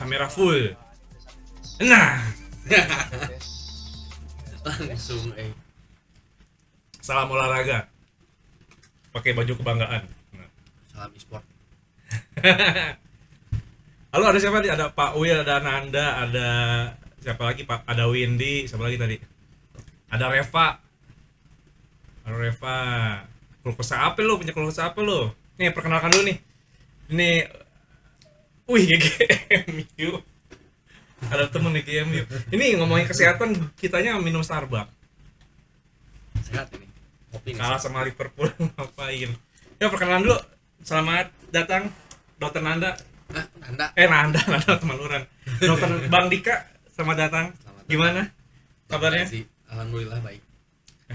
kamera full. Nah, langsung salam olahraga. Pakai baju kebanggaan. Nah. salam e-sport. Halo, ada siapa nih? Ada Pak Wil, ada Nanda, ada siapa lagi Pak? Ada Windy, siapa lagi tadi? Ada Reva. Halo Reva. Keluh kesah apa lu? Punya keluh kesah apa lu? Nih, perkenalkan dulu nih. Ini wih, GGMU. Ada temen nih GGMU. Ini ngomongin kesehatan, kitanya minum Starbucks. Sehat ini. Kopi nih. Kalah sama Liverpool, ngapain? Ya, perkenalan dulu. Selamat datang Dokter Nanda. Nanda. Nanda teman orang. Dokter Bang Dika, selamat datang. Selamat Gimana kabarnya? Sih. Alhamdulillah baik.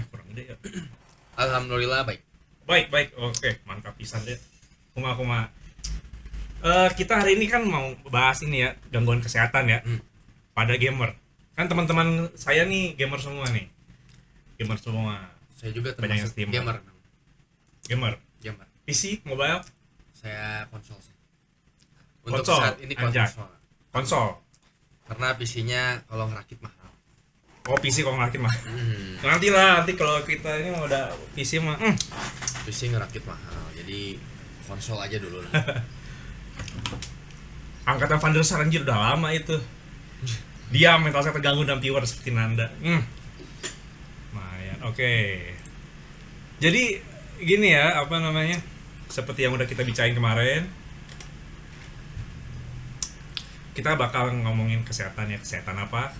Kurang gede ya. Alhamdulillah baik. Baik. Oke, mantap pisan deh. Kuma. Kita hari ini kan mau bahas ini ya, gangguan kesehatan ya. Pada gamer. Kan teman-teman saya nih gamer semua nih. Gamer semua. Saya juga Banyak yang termasuk Steam. gamer. Gamer. PC, mobile, Saya konsol sih. Untuk Konsol, saat ini anjay. konsol. konsol. Karena PC-nya kalau ngerakit mahal. Oh, PC kalau ngerakit mah. Nanti kalau kita ini mau udah PC mah. PC ngerakit mahal. Jadi konsol aja dulu lah. Angkatan Van der Sar anjir udah lama itu. Dia mental saya terganggu dan viewer seperti Nanda. Lumayan. Oke. Jadi gini ya, apa namanya? Seperti yang udah kita bicarain kemarin. Kita bakal ngomongin kesehatan ya, kesehatan apa?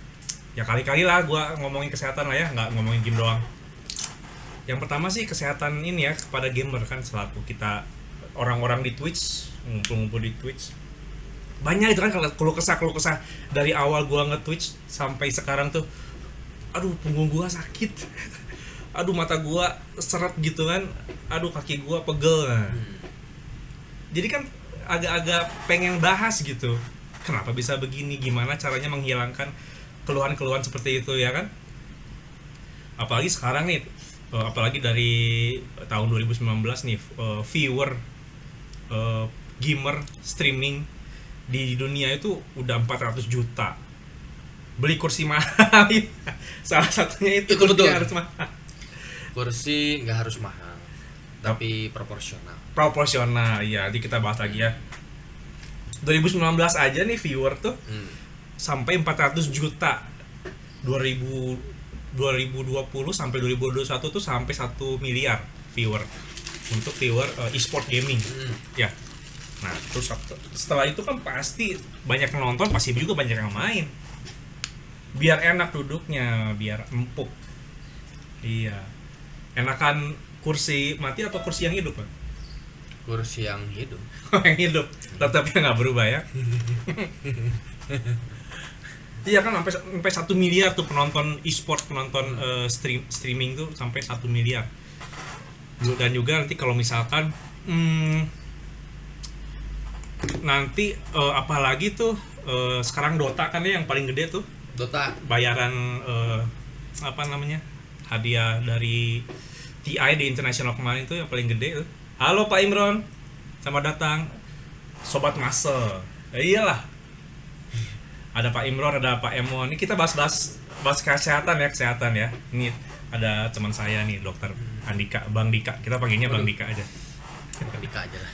Ya kali-kali lah gua ngomongin kesehatan lah ya, nggak ngomongin game doang. Yang pertama sih kesehatan ini ya kepada gamer kan, selaku kita orang-orang di Twitch, ngumpul-ngumpul di Twitch. Banyak itu kan kalau keluh kesah dari awal gua nge-Twitch sampai sekarang tuh, aduh punggung gua sakit. Aduh mata gua seret gitu kan. Aduh kaki gua pegel. Jadi kan agak-agak pengen bahas gitu. Kenapa bisa begini? Gimana caranya menghilangkan keluhan-keluhan seperti itu ya kan? Apalagi sekarang nih, apalagi dari tahun 2019 nih, viewer gamer streaming di dunia itu udah 400 juta. Beli kursi mahal. Salah satunya itu Itu betul. harus mahal. Kursi nggak harus mahal, tapi proporsional. Proporsional, ya. Nanti kita bahas lagi ya. 2019 aja nih viewer tuh sampai 400 juta. 2020 sampai 2021 tuh sampai 1 miliar viewer untuk viewer e-sport gaming. Ya. Nah, terus setelah itu kan pasti banyak yang nonton, pasti juga banyak yang main. Biar enak duduknya, biar empuk. Iya. Enakan kursi mati atau kursi yang hidup, Pak? Kursi yang hidup. Yang hidup, tetap nggak berubah ya. Iya kan sampai 1 miliar tuh penonton e-sport, penonton streaming tuh sampai 1 miliar. Dan juga nanti kalau misalkan nanti apalagi tuh sekarang Dota kan ya yang paling gede tuh. Dota. Bayaran apa namanya? Hadiah dari TI di International kemarin tuh yang paling gede tuh. Halo Pak Imron, selamat datang Sobat Muscle. Iyalah, ada Pak Imron, ada Pak Emon. Ini kita bahas kesehatan ya. Ini ada teman saya nih, Dokter Andika, Bang Dika. Kita panggilnya Bang Dika aja. Dika aja lah.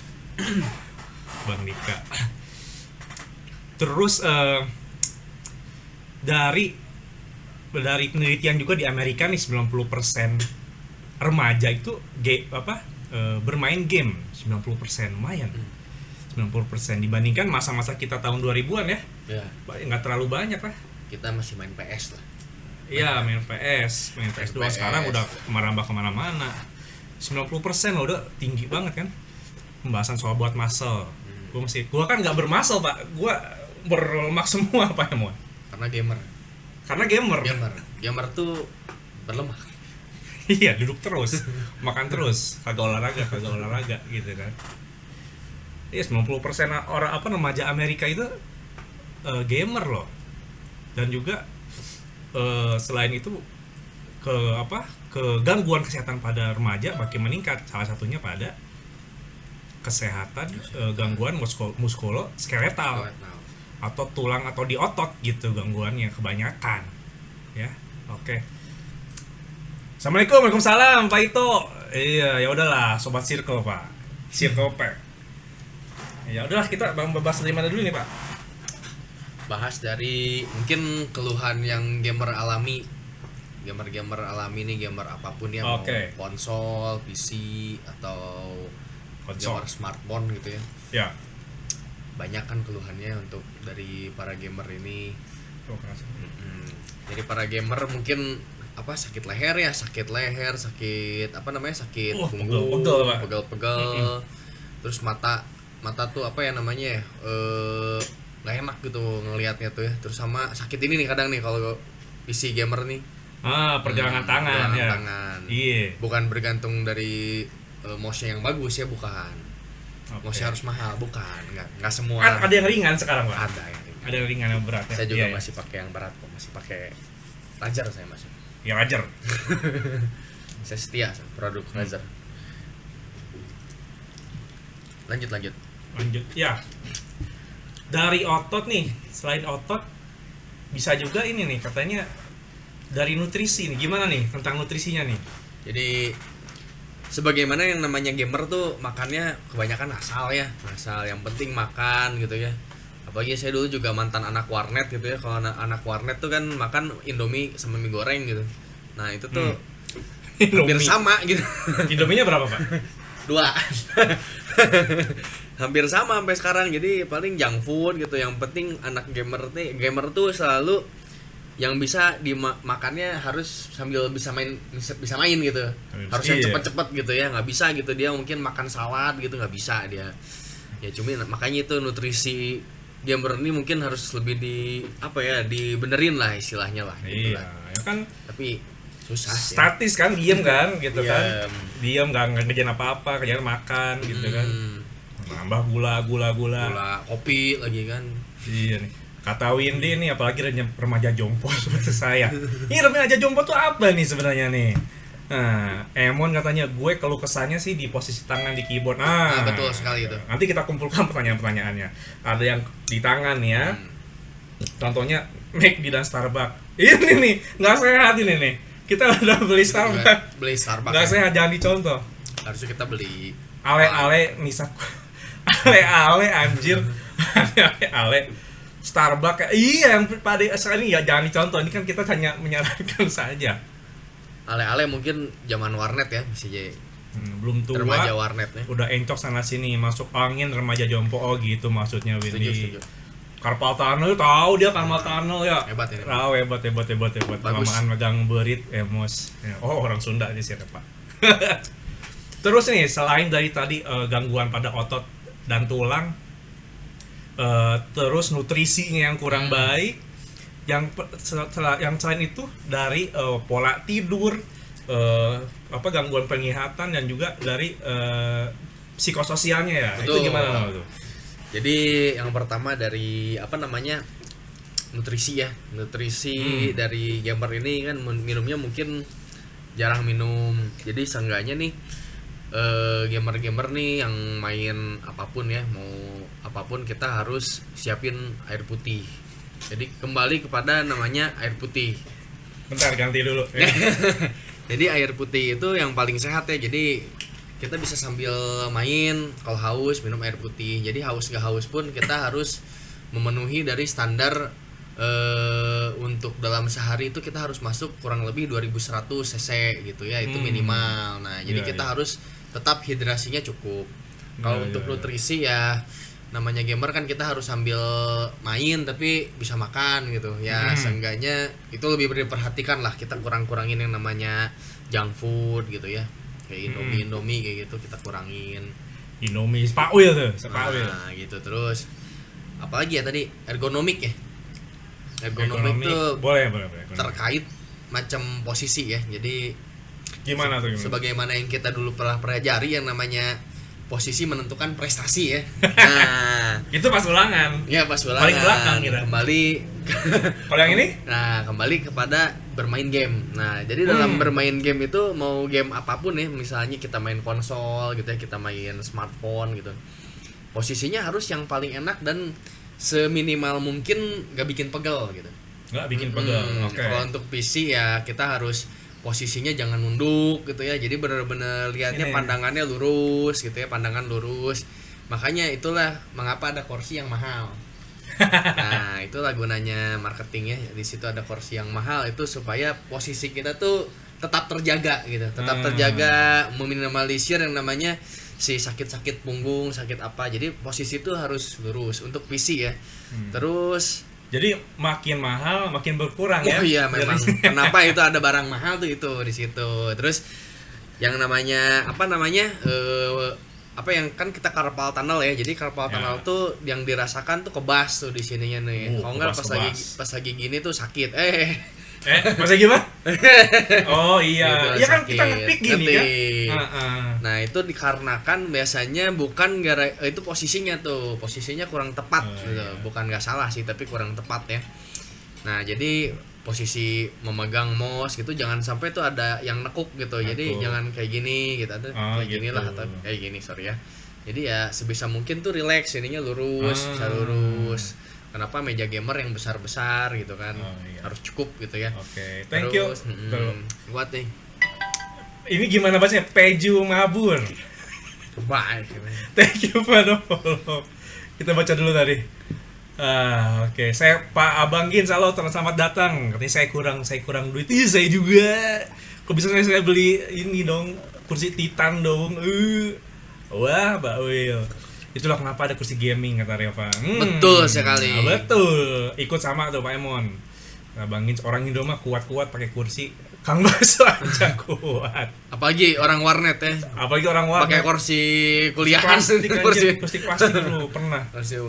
Bang Dika. Terus dari penelitian juga di Amerika nih 90% remaja itu bermain game. 90% lumayan. 90% dibandingkan masa-masa kita tahun 2000-an ya. Ya. Nggak terlalu banyak lah. Kita masih main PS lah. Iya, main PS doang. Sekarang udah merambah kemana-mana. 90% loh, udah tinggi banget kan. Pembahasan soal buat muscle. Gua kan nggak bermuscle, Pak. Gua berlemak semua, Pak Emon. Karena gamer. Gamer tuh berlemak. Iya, duduk terus, makan terus, kagak olahraga gitu kan. Iya, 90% orang remaja Amerika itu gamer loh. Dan juga selain itu gangguan kesehatan pada remaja makin meningkat. Salah satunya pada kesehatan gangguan muskuloskeletal. atau tulang atau di otot gitu gangguannya kebanyakan. Ya. Oke. Assalamualaikum, waalaikumsalam Pak Ito. Iya, ya udahlah sobat circle Pak. Circle Pack. Ya udahlah kita bahas dari mana dulu nih Pak? Bahas dari mungkin keluhan yang gamer alami. Gamer-gamer alami nih, gamer apapun ya, mau Oke. konsol, PC atau Konsol. gamer smartphone gitu ya. Ya. Banyak kan keluhannya untuk dari para gamer ini. Jadi para gamer mungkin apa, sakit leher, sakit apa namanya, sakit punggung, pegel-pegel, Pak. pegel-pegel. Terus mata tuh apa ya namanya ya, nggak enak gitu ngelihatnya tuh ya. Terus sama sakit ini nih kadang nih kalau PC gamer nih, Pergelangan tangan pergelangan ya. tangan. Iya. Bukan bergantung dari mouse yang bagus ya, bukan. Oke. Mouse harus mahal, bukan. Nggak semua. Kan ada yang ringan sekarang Pak. Ada yang ringan. Ada yang ringan yang berat ya. Saya juga Iya, masih pakai yang berat kok, masih pakai Razer saya masih. ya wajar. Saya setia sama produk Razer. Lanjut. Lanjut. Ya. Dari otot nih, selain otot bisa juga ini nih katanya dari nutrisi nih. Gimana nih tentang nutrisinya nih? Jadi sebagaimana yang namanya gamer tuh makannya kebanyakan asal ya, asal yang penting makan gitu ya. Apalagi saya dulu juga mantan anak warnet gitu ya. Kalau anak warnet tuh kan makan Indomie sama mie goreng gitu. Nah itu tuh hampir sama gitu. Indominya berapa Pak? 2. Hampir sama sampai sekarang. Jadi paling junk food gitu. Yang penting anak gamer tuh selalu yang bisa dimakannya harus sambil bisa main gitu. Harus yang cepet-cepet gitu ya. Nggak bisa gitu dia mungkin makan salad gitu, nggak bisa dia. Ya cuma makanya itu nutrisi gamer ini mungkin harus lebih dibenerin lah istilahnya lah gitu. Iya, ya kan Tapi susah sih. statis kan, diem kan gitu Diem. kan. Diem nggak ngerjain apa-apa, kerjaan makan gitu kan. Nambah gula. Gula, kopi lagi kan. Iya nih. Kata Windy nih, apalagi remaja jompo seperti saya. Ini remaja jompo tuh apa nih sebenarnya nih? Nah, Emon katanya gue keluh kesahnya sih di posisi tangan di keyboard. Nah, betul sekali itu. Nanti kita kumpulkan pertanyaan-pertanyaannya. Ada yang di tangan nih ya. Contohnya McD dan Starbucks. Ini nih, nggak sehat ini nih. Kita udah beli Starbucks. Beli Starbucks. Nggak ya. sehat, jangan dicontoh. Harusnya kita beli Ale-ale misal ale-ale anjir. Ale-ale Starbucks. Iya, yang pada sekarang ini ya jangan dicontoh. Ini kan kita hanya menyarankan saja. ale-ale mungkin zaman warnet ya, masih jadi Belum tua. remaja warnet ya. Udah encok sana sini, masuk angin remaja jompo. Oh gitu maksudnya Windy. Setuju. Carpal tunnel tahu dia carpal tunnel ya. Hebat ini. Tahu hebat. Bagus. Kelamaan megang berit emos. Ya, oh orang Sunda di sini Pak. Terus nih selain dari tadi gangguan pada otot dan tulang, terus nutrisinya yang kurang baik, yang selain itu dari pola tidur, gangguan penglihatan dan juga dari psikososialnya ya. Betul. Itu gimana tuh? Jadi yang pertama dari nutrisi ya. Nutrisi dari gamer ini kan minumnya mungkin jarang minum. Jadi seenggaknya nih gamer-gamer nih yang main apapun ya, mau apapun kita harus siapin air putih. Jadi kembali kepada namanya air putih. Bentar ganti dulu. Jadi air putih itu yang paling sehat ya. Jadi kita bisa sambil main, kalau haus minum air putih. Jadi haus gak haus pun kita harus memenuhi dari standar untuk dalam sehari itu kita harus masuk kurang lebih 2100 cc gitu ya, itu minimal. Nah, jadi kita harus tetap hidrasinya cukup. Kalau untuk nutrisi ya namanya gamer kan kita harus sambil main tapi bisa makan gitu ya. Seenggaknya itu lebih diperhatikan lah, kita kurang-kurangin yang namanya junk food gitu ya, kayak Indomie kayak gitu kita kurangin. Indomie Spawil tuh, Spawil. Nah gitu. Terus apalagi ya tadi, ergonomik ya. Ergonomik tuh boleh. terkait macam posisi ya. Jadi Gimana tuh? sebagaimana yang kita dulu pernah pelajari yang namanya posisi menentukan prestasi ya. Nah, Itu pas ulangan. ya pas ulangan. Paling belakang kita. Kembali Kalau yang ini? Nah, kembali kepada bermain game. Nah, jadi dalam bermain game itu mau game apapun ya, misalnya kita main konsol gitu ya, kita main smartphone gitu. Posisinya harus yang paling enak dan seminimal mungkin nggak bikin pegel gitu. Nggak bikin pegel. Oke. Kalau untuk PC ya kita harus posisinya jangan nunduk gitu ya. Jadi benar-benar lihatnya Ini. pandangannya lurus gitu ya, pandangan lurus. Makanya itulah mengapa ada kursi yang mahal. Nah, itulah gunanya marketingnya. Di situ ada kursi yang mahal itu supaya posisi kita tuh tetap terjaga gitu. Tetap terjaga, meminimalisir yang namanya si sakit-sakit punggung, sakit apa. Jadi posisi itu harus lurus untuk PC ya. Terus Jadi makin mahal makin berkurang ya. oh iya memang. Kenapa itu ada barang mahal tuh itu di situ. Terus yang namanya apa yang kan kita carpal tunnel ya. Jadi carpal Ya. tunnel tuh yang dirasakan tuh kebas tuh di sininya nih. Kalau enggak Kebas. pas lagi gini tuh sakit. Masa gimana? Oh iya. Gitu, Ya kan sakit. kita ngetik gini kan. Ngetik. Heeh. Nah, itu dikarenakan biasanya bukan itu posisinya kurang tepat gitu. iya. Bukan nggak salah sih, tapi kurang tepat ya. Nah, jadi posisi memegang mouse gitu jangan sampai tuh ada yang nekuk gitu. Jadi Nekuk. jangan kayak gini gitu, ada Oh, kayak gini lah gitu. atau kayak gini, sorry ya. Jadi ya sebisa mungkin tuh relax, ininya lurus, bisa Ah. lurus. Kenapa meja gamer yang besar-besar gitu kan Oh, iya. harus cukup gitu ya. Oke, thank you. Terus, Tuh. buat nih. Ini gimana bahasanya? Peju Mabur. Baik. Thank you pada follow. Kita baca dulu tadi. Oke. Saya Pak Abang Gin, halo, selamat datang. Katanya saya kurang duit. Iya, saya juga. Kok bisa saya beli ini dong, kursi Titan dong. Wah, Mbak Wil. Itulah kenapa ada kursi gaming kata Reva. Betul sekali. Betul. Ikut sama tuh Pak Emon. Abang Gin orang Indo mah kuat-kuat pakai kursi. Kang Baso aja kuat. Apalagi orang warnet ya. Apalagi orang warnet. Pakai kursi kuliahan, plastik anjir, kursi plastik dulu pernah. kursi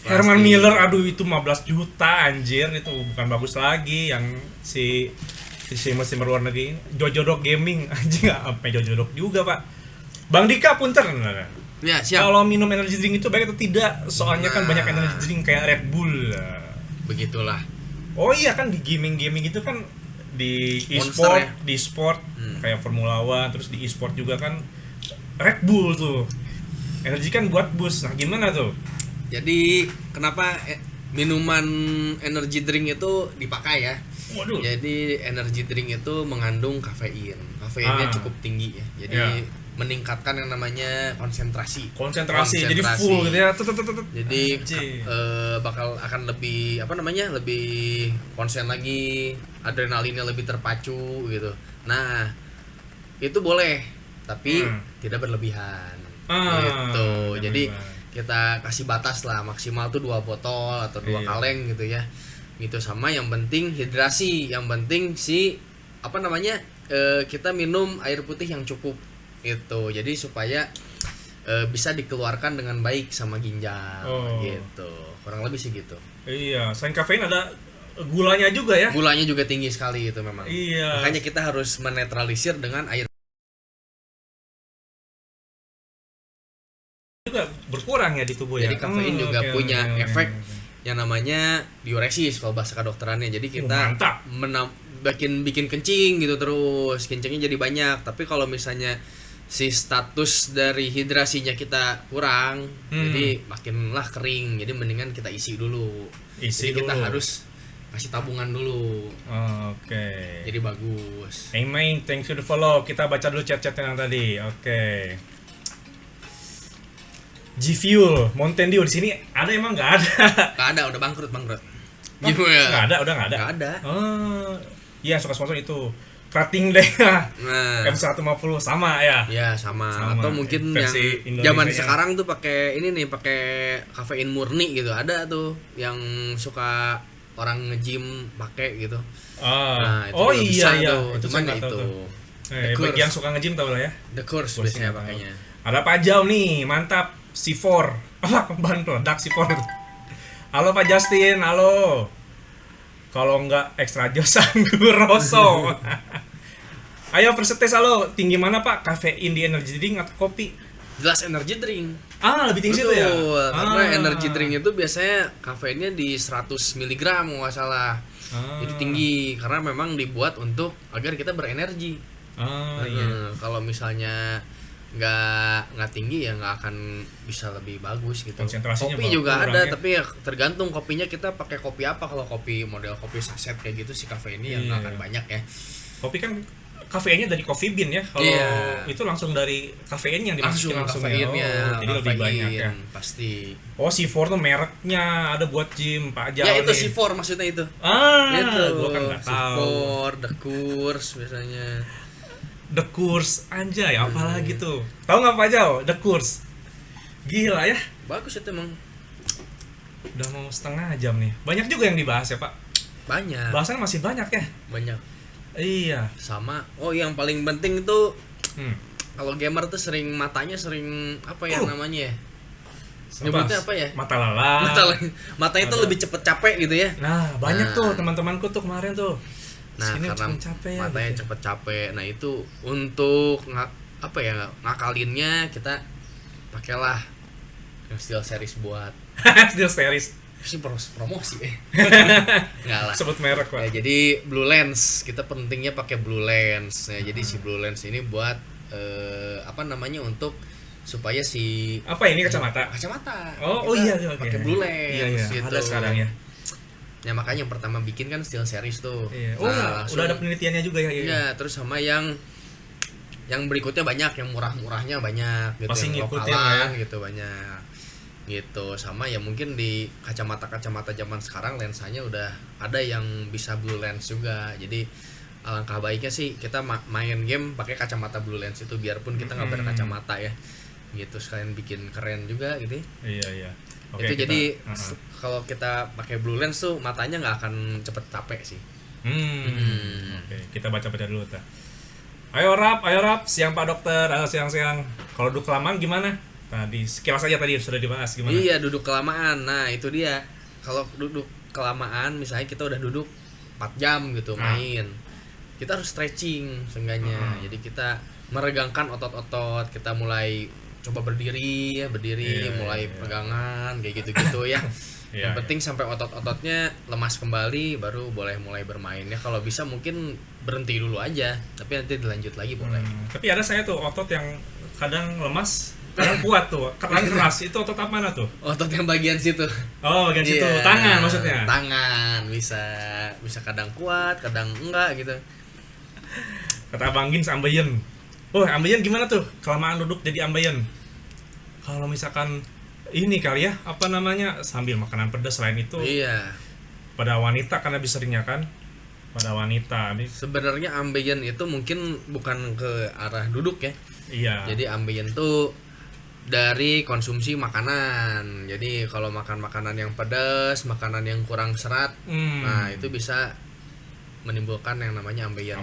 Herman plastik. Miller, aduh itu 15 juta anjir, itu bukan bagus lagi yang si mesin luar negeri ini. Jojodok Gaming anjing, nggak sampai Jojodok juga pak. Bang Dika punten. Ya, siap. Kalau minum energy drink itu baik atau tidak? Soalnya kan Nah. banyak energy drink kayak Red Bull. Begitulah. Oh iya kan di gaming itu kan di Monster e-sport, ya? di e-sport kayak Formula One, terus di e-sport juga kan Red Bull tuh. Energi kan buat boost. Nah, gimana tuh? Jadi kenapa minuman energy drink itu dipakai ya? Waduh. Jadi energy drink itu mengandung kafein. Kafeinnya Ah. cukup tinggi ya. Jadi Ya. meningkatkan yang namanya konsentrasi. Konsentrasi, jadi full gitu ya. Jadi Anjing. bakal akan lebih lebih konsen lagi, adrenalinnya lebih terpacu gitu. Nah, itu boleh, tapi tidak berlebihan. Gitu. Jadi kita kasih batas lah, maksimal tuh 2 botol atau 2 Iya. kaleng gitu ya. Gitu, sama yang penting hidrasi, yang penting kita minum air putih yang cukup itu. Jadi supaya bisa dikeluarkan dengan baik sama ginjal gitu. Kurang lebih sih gitu. Iya, selain kafein ada gulanya juga ya. Gulanya juga tinggi sekali itu memang. Iya. Makanya kita harus menetralisir dengan air Juga berkurang ya di tubuh ya. Jadi kafein juga oke, punya oke, efek oke. yang namanya diuresis kalau bahasa kedokterannya. Jadi kita mantap. bikin kencing gitu, terus kencingnya jadi banyak. Tapi kalau misalnya si status dari hidrasinya kita kurang, jadi makinlah kering. Jadi mendingan kita isi dulu. Isi Jadi kita dulu. harus kasih tabungan dulu. Oke. Jadi bagus. Amen, thanks for the follow. Kita baca dulu chat-chatnya yang tadi. Oke. G-Fuel, Mountain Dew di sini ada emang nggak ada? Gak ada, udah bangkrut. Nggak ada, udah nggak ada. Nggak ada. Oh, iya suka sponsor itu. Krating deh. Nah, M150 sama ya. ya sama. Sama. Atau mungkin yang Versi Indonesia zaman ya. sekarang tuh pakai ini nih, pakai kafein murni gitu. Ada tuh yang suka orang nge-gym pakai gitu. Nah, itu Oh juga iya bisa iya. tuh. Itu Cuman saya nggak itu tahu tuh. The Bagi Course. yang suka nge-gym tau lah ya. The Course Course biasanya nggak tahu. pakainya. Ada Pak Jau nih, mantap. C4. Apa bahan peledak C4? Halo Pak Justin, halo. Kalau nggak extra jos anggur rosso. Ayo persetes, halo. Tinggi mana Pak? Kafein di energy drink atau kopi? Jelas energy drink. Lebih tinggi situ ya? Karena energy drink itu biasanya kafeinnya di 100 mg kalau nggak salah. Jadi tinggi karena memang dibuat untuk agar kita berenergi. Iya. Kalau misalnya nggak tinggi ya nggak akan bisa lebih bagus gitu. Konsentrasinya Kopi juga kurang ada ya. tapi ya tergantung kopinya kita pakai kopi apa. Kalau kopi model kopi saset kayak gitu si kafe ini yang nggak akan Iya. banyak ya. Kopi kan kafeinnya dari coffee bean ya. Kalau Iya. itu langsung dari kafein yang dimasukin langsung kafeinnya, ya. Jadi lebih kafein, banyak ya. pasti. Oh, C4 tuh mereknya ada buat gym, Pak Jal Ya itu nih. C4 maksudnya itu. Itu gua kan nggak tahu. C4, The Course biasanya. The Course anjay, apalagi tuh. Tahu nggak Pak Jal? The Course. Gila ya. Bagus itu emang. Udah mau setengah jam nih. Banyak juga yang dibahas ya, Pak. Banyak. Bahasan masih banyak ya. Banyak. Iya. Sama. Oh, yang paling penting itu Hmm. kalau gamer tuh sering matanya sering apa ya namanya ya? Apa? Nyebutnya apa ya? Mata lelah. Matanya tuh Ada. lebih cepet capek gitu ya. Nah, banyak Nah. tuh teman-temanku tuh kemarin tuh. Nah, Sini karena cepet capek ya. matanya gitu. cepet capek. Nah, itu untuk apa ya? Ngakalinnya kita pakailah yang Steel Series buat Steel Series. sih promosi enggak lah. Sebut merek, Pak. Ya, jadi Blue Lens kita pentingnya pakai Blue Lens. Ya, jadi si Blue Lens ini buat apa namanya untuk supaya si Apa ini kacamata? kacamata. Oh, Kita iya, oke. pakai Blue Lens. Iya, iya. Gitu. Ada sekarang ya. Ya makanya yang pertama bikin kan Steel Series tuh. Iya. Oh, Nah, iya. Udah ada penelitiannya juga ya. Iya, terus sama yang berikutnya banyak, yang murah-murahnya banyak gitu, Pasti yang ngikutin lokalan ya. gitu banyak. Gitu. Sama ya mungkin di kacamata zaman sekarang lensanya udah ada yang bisa Blue Lens juga. Jadi alangkah baiknya sih kita main game pakai kacamata Blue Lens itu biarpun kita nggak berkacamata ya. Gitu sekalian bikin keren juga gitu. Iya. Itu jadi kalau kita pakai Blue Lens tuh matanya nggak akan cepet capek sih. Oke, kita baca-baca dulu ta. Ayo rap, siang Pak Dokter, siang. Kalau duduk kelamaan gimana? Tadi sekilas aja tadi sudah dibahas gimana? Iya, duduk kelamaan. Nah, itu dia. Kalau duduk kelamaan, misalnya kita udah duduk 4 jam gitu main. Kita harus stretching seenggaknya. Jadi kita meregangkan otot-otot, kita mulai coba berdiri, mulai pegangan kayak gitu-gitu ya. Yang penting sampai otot-ototnya lemas kembali baru boleh mulai bermain ya. Kalau bisa mungkin berhenti dulu aja, tapi nanti dilanjut lagi boleh. Tapi ada saya tuh otot yang kadang lemas, kadang kuat tuh, kadang keras. Itu otot apa mana tuh? Otot yang bagian situ. Oh, bagian situ, Iya, tangan maksudnya. Tangan bisa kadang kuat, kadang enggak gitu. Kata Bang Gins ambeien. Oh, ambeien gimana tuh? Kelamaan duduk jadi ambeien. Kalau misalkan ini kali ya, apa namanya? Sambil makanan pedas selain itu. Iya. Pada wanita karena bisa ringnya kan. Pada wanita nih. Sebenarnya ambien itu mungkin bukan ke arah duduk ya. Iya. Jadi ambien tuh dari konsumsi makanan. Jadi kalau makan makanan yang pedas, makanan yang kurang serat, nah itu bisa menimbulkan yang namanya ambien.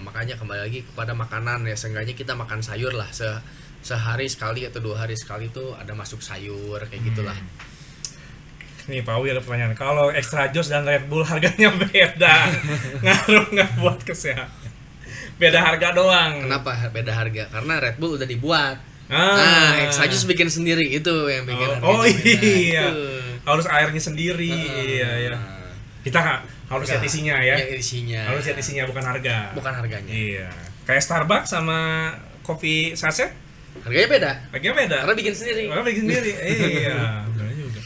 Makanya kembali lagi kepada makanan ya, seenggaknya kita makan sayur lah sehari sekali atau 2 hari sekali tuh ada masuk sayur kayak gitulah. Nih Pak Wi ada pertanyaan. Kalau extra joss dan Red Bull harganya beda, ngaruh nggak buat kesehatan? Beda harga doang. Kenapa beda harga? Karena Red Bull udah dibuat. Extra juice bikin sendiri itu yang bikin harganya beda. Iya. Itu. Harus airnya sendiri. Iya. Kita harus lihat isinya ya. Yang isinya. Harus lihat isinya bukan harga. Bukan harganya. Iya. Kayak Starbucks sama kopi saset, Harganya beda. harganya beda. Karena bikin sendiri. Karena bikin sendiri. Iya. Benar juga.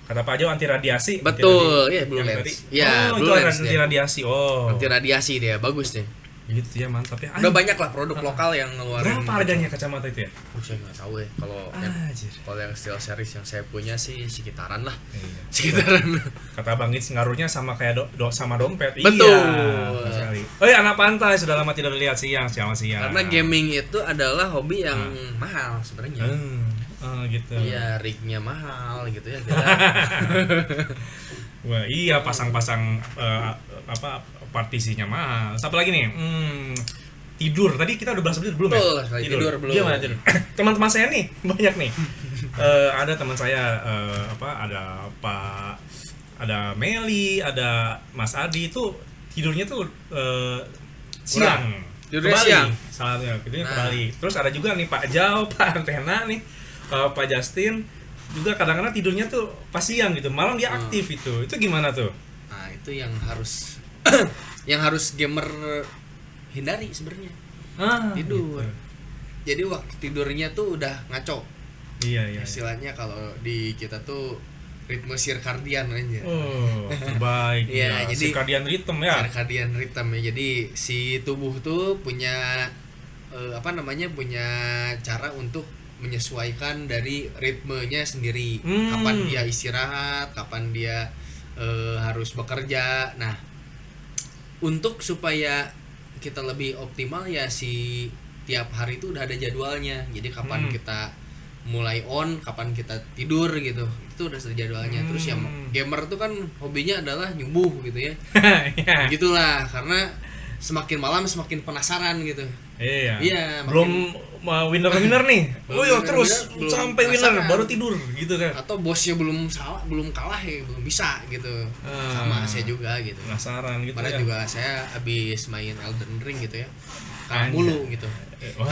Kata Pak Jo anti radiasi. Betul, iya Blue Yang Lens. tadi. Iya, Oh, Blue itu Lens anti dia. radiasi. Oh. Anti radiasi dia, bagus deh. Gitu ya, mantap ya. Udah banyak lah produk lokal yang ngeluarin. Berapa harganya kacamata itu ya? Saya nggak tahu ya. Anjir. Kalau yang Steel Series yang saya punya sih sekitaran lah. Iya. Sekitaran. Kata Bang Gits ngaruhnya sama kayak sama dompet. Betul. Iya. Sekali. Oh iya, anak pantai sudah lama tidak lihat siang. Karena gaming itu adalah hobi yang mahal sebenarnya. Gitu. Iya, rignya mahal gitu ya. Wah, iya pasang-pasang partisinya mahal. Apa lagi nih? Tidur. Tadi kita udah bahas belum ya? Betul, tidur belum. Gimana tidur? Teman-teman saya nih banyak nih. Ada teman saya ada Meli, ada Mas Adi itu tidurnya tuh siang. Tidurnya Kembali. siang. Salahnya tidurnya kembali. Terus ada juga nih Pak Jau, Pak Antena nih, Pak Justin juga kadang-kadang tidurnya tuh pas siang gitu, malam dia aktif itu gimana tuh? Nah itu yang harus yang harus gamer hindari sebenarnya. Tidur. Gitu. jadi waktu tidurnya tuh udah ngaco. Iya. Istilahnya kalau di kita tuh ritme circadian aja. Oh, terbaik. Iya, Ya, jadi circadian rhythm ya. Circadian rhythm ya. Jadi si tubuh tuh punya punya cara untuk menyesuaikan dari ritmenya sendiri. Kapan dia istirahat, kapan dia harus bekerja. Nah, untuk supaya kita lebih optimal ya si tiap hari itu udah ada jadwalnya. Jadi kapan kita mulai on, kapan kita tidur gitu. Itu udah ada jadwalnya. Terus yang gamer tuh kan hobinya adalah nyubuh gitu ya. Iya. Gitulah, karena semakin malam semakin penasaran gitu. Iya. Iya, Belum winner nih. Belum Oh iya, winner, terus belum sampai winner penasaran. baru tidur gitu kan. Atau bosnya belum kalah ya, belum bisa gitu. Sama saya juga gitu. Penasaran gitu Padahal ya. juga saya habis main Elden Ring gitu ya. Kalah Anjay. mulu gitu. Wah,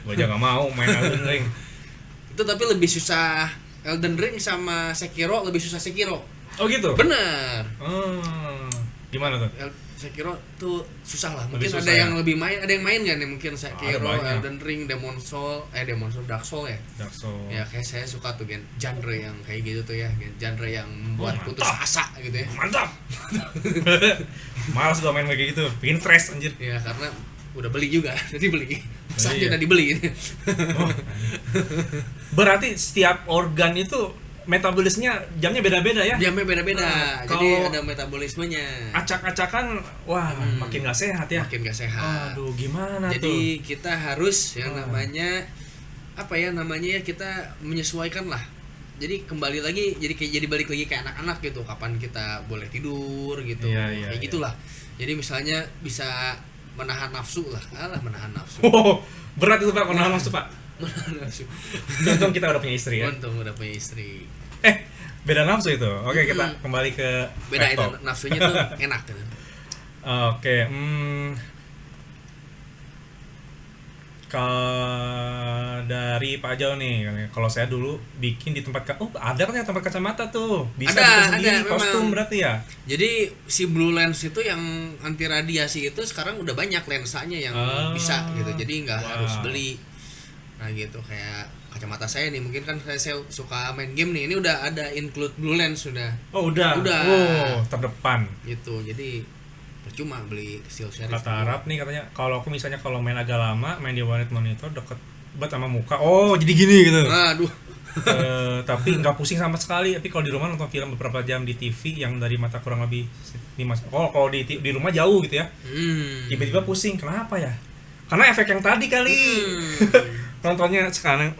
gua aja gak mau main Elden Ring. Itu tapi lebih susah Elden Ring sama Sekiro, lebih susah Sekiro. Oh gitu? Bener. Gimana tuh? Sekiro tuh susah lah. Lebih Mungkin susah ada ya? yang lebih main, ada yang main gak nih mungkin Sekiro, banyak. Elden Ring, Demon Soul, Dark Soul ya. Dark Souls. Ya kayak saya suka tuh genre yang kayak gitu tuh ya, genre yang membuat Oh, putus mantap. asa gitu ya. Mantap. Males gua main kayak gitu. Bikin fresh anjir. Ya karena udah beli juga, jadi beli. Saatnya Iya. udah dibeli. Oh. Berarti setiap organ itu metabolisnya jamnya beda-beda ya? Jamnya beda-beda, Nah, jadi kalau ada metabolismenya. Acak-acakan, wah makin gak sehat ya. Makin gak sehat. Aduh, gimana Jadi kita harus yang Oh. namanya ya kita menyesuaikan lah. Jadi kembali lagi jadi balik lagi kayak anak-anak gitu. Kapan kita boleh tidur gitu. Iya, Kayak iya. gitulah. Jadi misalnya bisa menahan nafsu lah. Menahan nafsu. Oh, berat itu Pak, menahan nafsu Pak. Menahan nafsu. Untung kita udah punya istri ya. Untung udah punya istri. Beda nafsu itu. Oke, kita kembali ke Beda itu laptop. nafsunya tuh enak gitu. Oke, dari Pak Jau nih, kalau saya dulu bikin di tempat ada kan yang tempat kacamata tuh, bisa Ada, bikin sendiri ada, kostum memang. berarti ya. Jadi si blue lens itu yang anti radiasi itu sekarang udah banyak lensanya yang bisa gitu. Jadi nggak Wow. harus beli. Nah gitu kayak kacamata saya nih, mungkin kan saya suka main game nih. Ini udah ada include blue lens sudah. Oh udah. Udah. Oh terdepan. Gitu. Jadi percuma beli Steel Series. Kata Arab nih katanya kalau aku misalnya kalau main agak lama main di warnet monitor deket banget sama muka. Oh jadi gini gitu. Aduh. Tapi nggak pusing sama sekali. Tapi kalau di rumah nonton film beberapa jam di TV yang dari mata kurang lebih 5. Kalau di rumah jauh gitu ya. Tiba-tiba pusing. Kenapa ya? Karena efek yang tadi kali. Nontonnya sekarang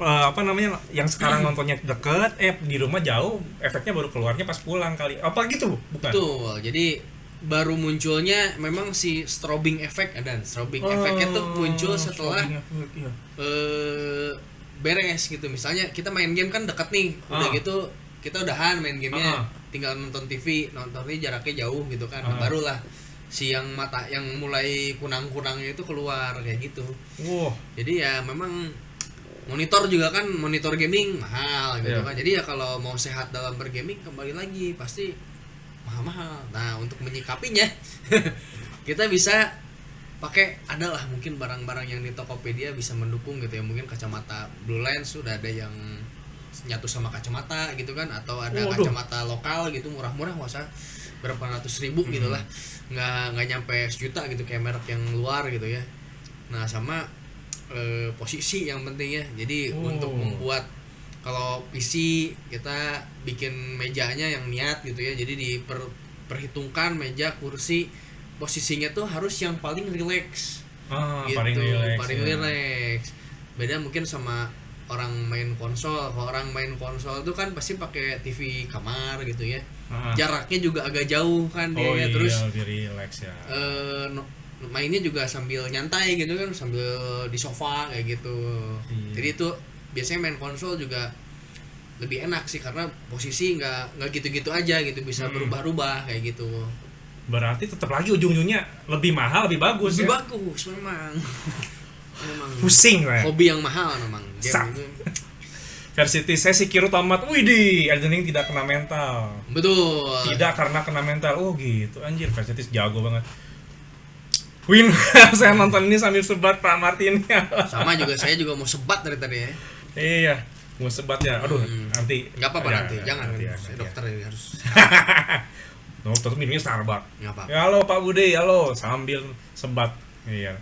yang sekarang nontonnya deket, di rumah jauh, efeknya baru keluarnya pas pulang kali. Apa gitu? Bukan. Betul. Jadi baru munculnya memang si strobing effect dan strobing effectnya tuh muncul setelah strobing effect, iya. beres gitu. Misalnya kita main game kan dekat nih, udah gitu kita udahan main gamenya, tinggal nonton TV, nontonnya jaraknya jauh gitu kan. Barulah si yang mata yang mulai kunang-kunangnya itu keluar kayak gitu. Wow. Jadi ya memang monitor juga kan, monitor gaming mahal gitu kan. Jadi ya kalau mau sehat dalam bergaming kembali lagi pasti mahal-mahal. Nah, untuk menyikapinya kita bisa pakai adalah mungkin barang-barang yang di Tokopedia bisa mendukung gitu ya. Mungkin kacamata blue lens sudah ada yang nyatu sama kacamata gitu kan, atau ada kacamata lokal gitu murah-murah, nggak usah berapa ratus ribu gitu lah, nggak nyampe sejuta gitu kayak merek yang luar gitu ya. Nah sama posisi yang penting ya. Jadi untuk membuat, kalau PC kita bikin mejanya yang niat gitu ya, jadi diperhitungkan meja kursi posisinya tuh harus yang paling relax gitu, paling relax. Beda mungkin sama orang main konsol. Kalau orang main konsol tuh kan pasti pakai TV kamar gitu ya, jaraknya juga agak jauh kan dia ya. Terus lebih relax ya. Mainnya juga sambil nyantai gitu kan, sambil di sofa kayak gitu. Jadi itu biasanya main konsol juga lebih enak sih, karena posisi nggak gitu-gitu aja gitu, bisa berubah-ubah kayak gitu. Berarti tetap lagi ujung-ujungnya lebih mahal, lebih bagus. Lebih ya? bagus memang. Memang Pusing lah. hobi yang mahal memang game itu. Versi saya Sekiro tamat. Widih, Elden Ring tidak kena mental. Betul. Tidak karena kena mental. Oh gitu, anjir, versi jago banget. Win, saya nonton ini sambil sebat Pak Martin. Sama juga, saya juga mau sebat dari tadi ya. Iya, mau sebat ya. Aduh, nanti. Nggak apa-apa Ya, nanti, ya, jangan. nanti ya, Saya nanti ya. dokter ini harus. Tetap minumnya Starbucks. Nggak apa-apa. Ya, halo Pak Bude, halo sambil sebat. Iya.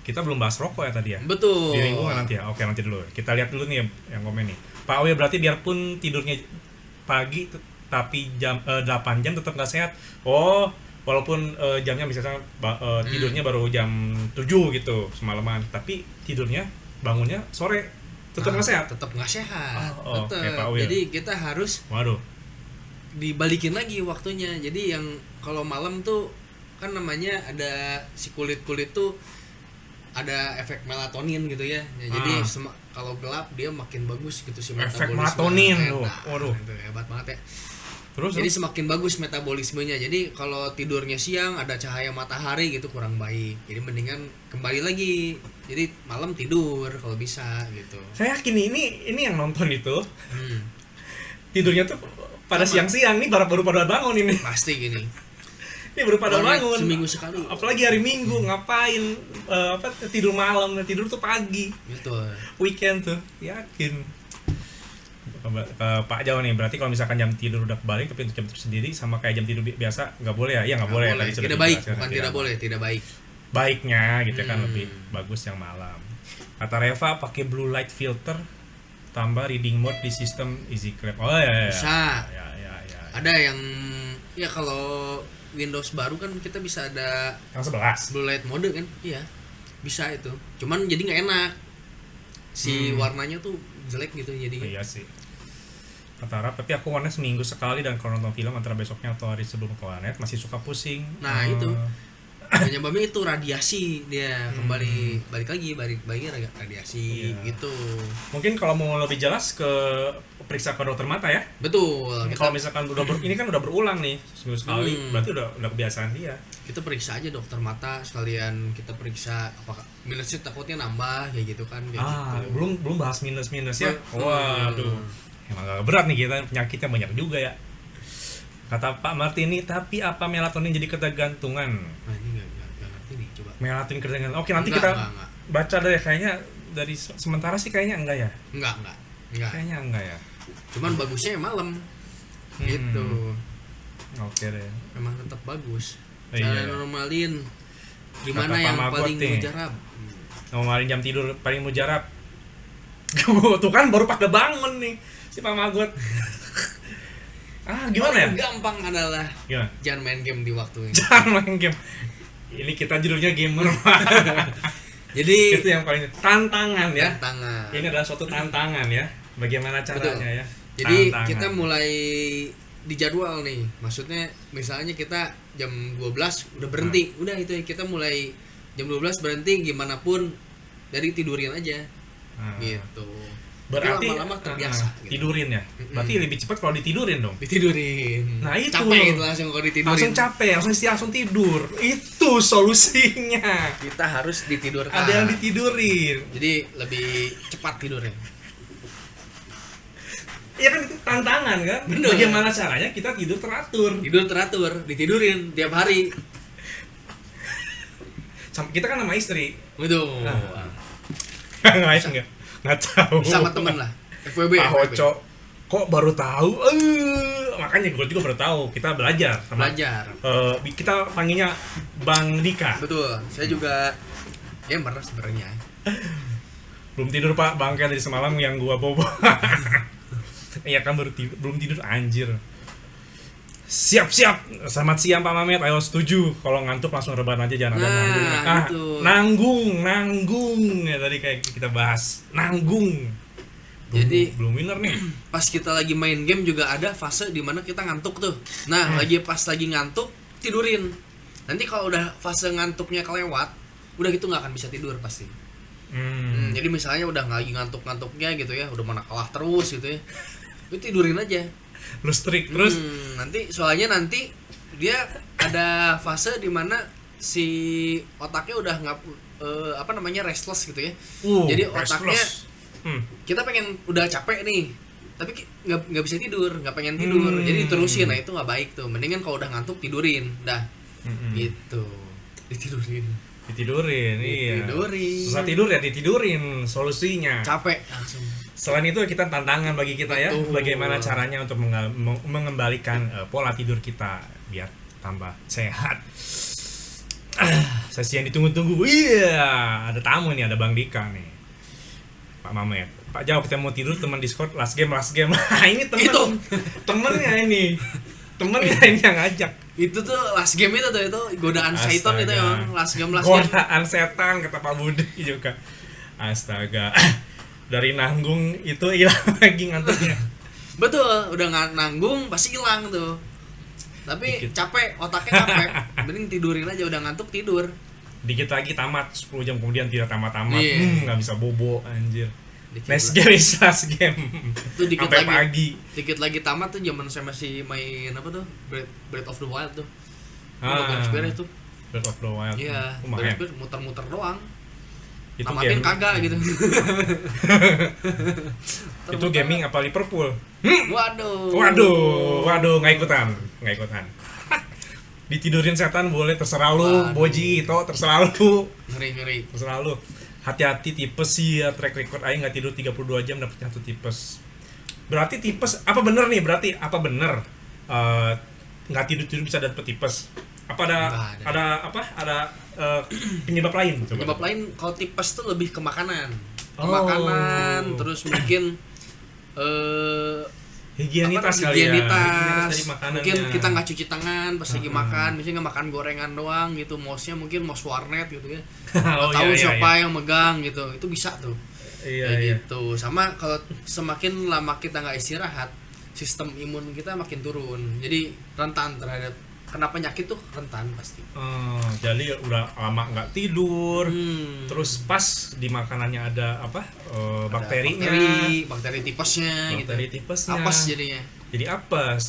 Kita belum bahas rokok ya tadi ya. Betul. Di lingkungan nanti ya. Oke, nanti dulu. Kita lihat dulu nih yang komen nih. Pak Awe berarti biarpun tidurnya pagi tapi jam 8 jam tetap nggak sehat. Oh, walaupun jamnya misalnya tidurnya baru jam 7 gitu semalaman, tapi tidurnya bangunnya sore tetap nggak sehat. Tetap nggak sehat. Oh, oke, Tetap. Pak Wil. Jadi kita harus Waduh. dibalikin lagi waktunya. Jadi yang kalau malam tuh kan namanya ada si kulit tuh ada efek melatonin gitu ya. Jadi kalau gelap dia makin bagus gitu si Efek metabolisme. melatonin tuh. Nah, Waduh. itu hebat banget ya. Terus Jadi semakin bagus metabolismenya. Jadi kalau tidurnya siang ada cahaya matahari gitu kurang baik. Jadi mendingan kembali lagi. Jadi malam tidur kalau bisa gitu. saya yakin ini yang nonton itu Hmm. tidurnya tuh pada Sama. siang-siang nih baru pada bangun ini. Pasti gini. Ini baru pada Karena bangun. seminggu sekali. Apalagi hari Minggu ngapain tidur malam, tidur tuh pagi. Gitu. Weekend tuh, yakin. Ke Pak Jawa nih, berarti kalau misalkan jam tidur udah kebalik tapi untuk jam tersendiri sama kayak jam tidur biasa nggak boleh ya? Iya nggak boleh. Tadi sudah Tidak baik, dijelaskan. bukan tidak boleh, tidak baik. Baiknya gitu kan Hmm. lebih bagus yang malam. Kata Reva pakai blue light filter tambah reading mode di sistem Easy Clap. Oh ya. Bisa. Ya. Ada yang ya kalau Windows baru kan kita bisa ada Yang 11. blue light mode kan? Iya. Bisa itu. Cuman jadi nggak enak. Si warnanya tuh jelek gitu jadi. Iya sih. Kata Rap, tapi aku warnet seminggu sekali dan kalau nonton film antara besoknya atau hari sebelum ke warnet masih suka pusing. Nah, itu. Penyebabnya itu radiasi dia kembali balik lagi radiasi Iya. gitu. Mungkin kalau mau lebih jelas ke periksa ke dokter mata ya. Betul. Kalau misalkan ini kan udah berulang nih seminggu sekali, berarti udah kebiasaan dia. Kita periksa aja dokter mata sekalian kita periksa apakah minusnya takutnya nambah kayak gitu kan kayak gitu. belum bahas minus ya. Waduh. Emang gak berat nih kita penyakitnya banyak juga ya. Kata Pak Martini, tapi apa melatonin jadi ketergantungan? Nah, ini nggak ngerti nih, coba. Melatonin ketergantungan. Oke, nanti Enggak. baca deh kayaknya dari sementara sih kayaknya enggak ya. Enggak. Kayaknya enggak ya. Cuman bagusnya ya malam. Gitu. Oke deh. Memang tetap bagus. Iya. Cara normalin gimana Kata yang Pak Magot paling nih. mujarab? Ngomalin jam tidur paling mujarab. Tuh kan baru pada bangun nih si Pak Magot. Gimana ya? Paling gampang adalah Gimana? jangan main game di waktu ini. Jangan main game. Ini kita judulnya gamer. Jadi Itu yang paling tantangan ya. tantangan. Ini adalah suatu tantangan ya. Bagaimana caranya ya? Jadi Tantangan. kita mulai di jadwal nih. Maksudnya misalnya kita jam 12 udah berhenti. Udah itu kita mulai jam 12 berhenti gimana pun dari tidurin aja. Gitu. berarti Tapi lama-lama terbiasa gitu. tidurin ya. Berarti lebih cepat kalau ditidurin dong. Ditidurin. Nah, itu. Capek gitu langsung kalau ditidurin. Langsung capek, langsung tidur. Itu solusinya. Kita harus ditidurkan. Ada yang ditidurin. Jadi lebih cepat tidurnya. Iya kan itu tantangan kan. Bener. Bagaimana caranya kita tidur teratur. Tidur teratur, ditidurin tiap hari. Kita kan sama istri. Betul. Nggak tahu. Sama temen lah. FWB. Pak Hoco kok baru tahu? Makanya gue juga baru tahu. Kita belajar sama Belajar. kita panggilnya Bang Dika. Betul. Saya juga gamer sebenarnya. Belum tidur Pak, bangke dari semalam yang gua bobo. Iya kan belum tidur anjir. Siap. Selamat siang Pak Mamet. Ayo setuju. Kalau ngantuk langsung rebahan aja jangan ada nanggung. Nanggung. Ya tadi kayak kita bahas. Nanggung. Jadi belum winner nih. pas kita lagi main game juga ada fase dimana kita ngantuk tuh. Nah, lagi ngantuk tidurin. Nanti kalau udah fase ngantuknya kelewat, udah gitu nggak akan bisa tidur pasti. Jadi misalnya udah lagi ngantuk-ngantuknya gitu ya, udah mana kalah terus gitu ya. Lu tidurin aja. Lu strik terus. Soalnya nanti dia ada fase dimana si otaknya udah nggak restless gitu ya. Jadi otaknya kita pengen udah capek nih, tapi nggak bisa tidur, nggak pengen tidur. Jadi diterusin. Nah itu nggak baik tuh. Mendingan kalau udah ngantuk tidurin, dah. Gitu. Ditidurin. Ditidurin, iya. Ditidurin. Susah tidur ya ditidurin solusinya. Capek langsung. Selain itu kita tantangan bagi kita ya, Betul. bagaimana caranya untuk mengembalikan pola tidur kita biar tambah sehat. Sesi yang ditunggu-tunggu. Iya, ada tamu nih, ada Bang Dika nih. Pak Mamet. Pak Jauh kita mau tidur teman Discord last game. Nah, ini temen. Itu. Temennya ini. Temennya ini yang ngajak. Itu tuh last game itu godaan Saiton itu Astaga. ya, last game. Godaan setan kata Pak Budi juga. Astaga. Dari nanggung itu hilang lagi ngantuknya. Betul, udah nggak nanggung pasti hilang tuh. Tapi Dikit. capek, otaknya capek. Mending tidurin aja, udah ngantuk tidur. Dikit lagi tamat, 10 jam kemudian tidak tamat-tamat. Iya. Nggak bisa bobo anjir. Dikit Next lah. game is last game. Itu dikit Sampai lagi. pagi. Dikit lagi tamat tuh zaman saya masih main apa tuh? Breath of the Wild tuh. Ah. Udah beres tuh. Breath of the Wild. Iya, Lumayan. beres muter-muter doang. Itu Tamatin game. kagak gitu. Itu gaming apa Liverpool? Waduh, nggak ikutan. Ditidurin setan boleh, terserah lu, Waduh. Boji, itu terserah lu. Ngeri. Terserah lu. Hati-hati tipes sih ya, track record aing nggak tidur 32 jam dapat 1 tipes. Berarti tipes apa bener nih? Berarti apa bener? Nggak tidur bisa dapet tipes. Apa Nggak ada penyebab lain? Coba. Penyebab lain kalau tipes tuh lebih ke makanan. Oh. Terus mungkin Higienitas kali ya. higienitas. Dari makanannya. Mungkin kita nggak cuci tangan pas lagi Uh-huh. makan, misalnya nggak makan gorengan doang gitu. Mouse-nya mungkin mouse warnet gitu ya. Oh, Nggak tahu iya, siapa iya. yang megang gitu. Itu bisa tuh. Iya, Kayak iya. gitu. Sama kalau semakin lama kita nggak istirahat, sistem imun kita makin turun. Jadi rentan terhadap kena penyakit tuh rentan pasti. Oh, jadi udah lama nggak tidur. Terus Terus pas di makanannya ada apa? Bakterinya. bakteri tipesnya Bakteri gitu. tipesnya. Apes jadinya. Jadi apes.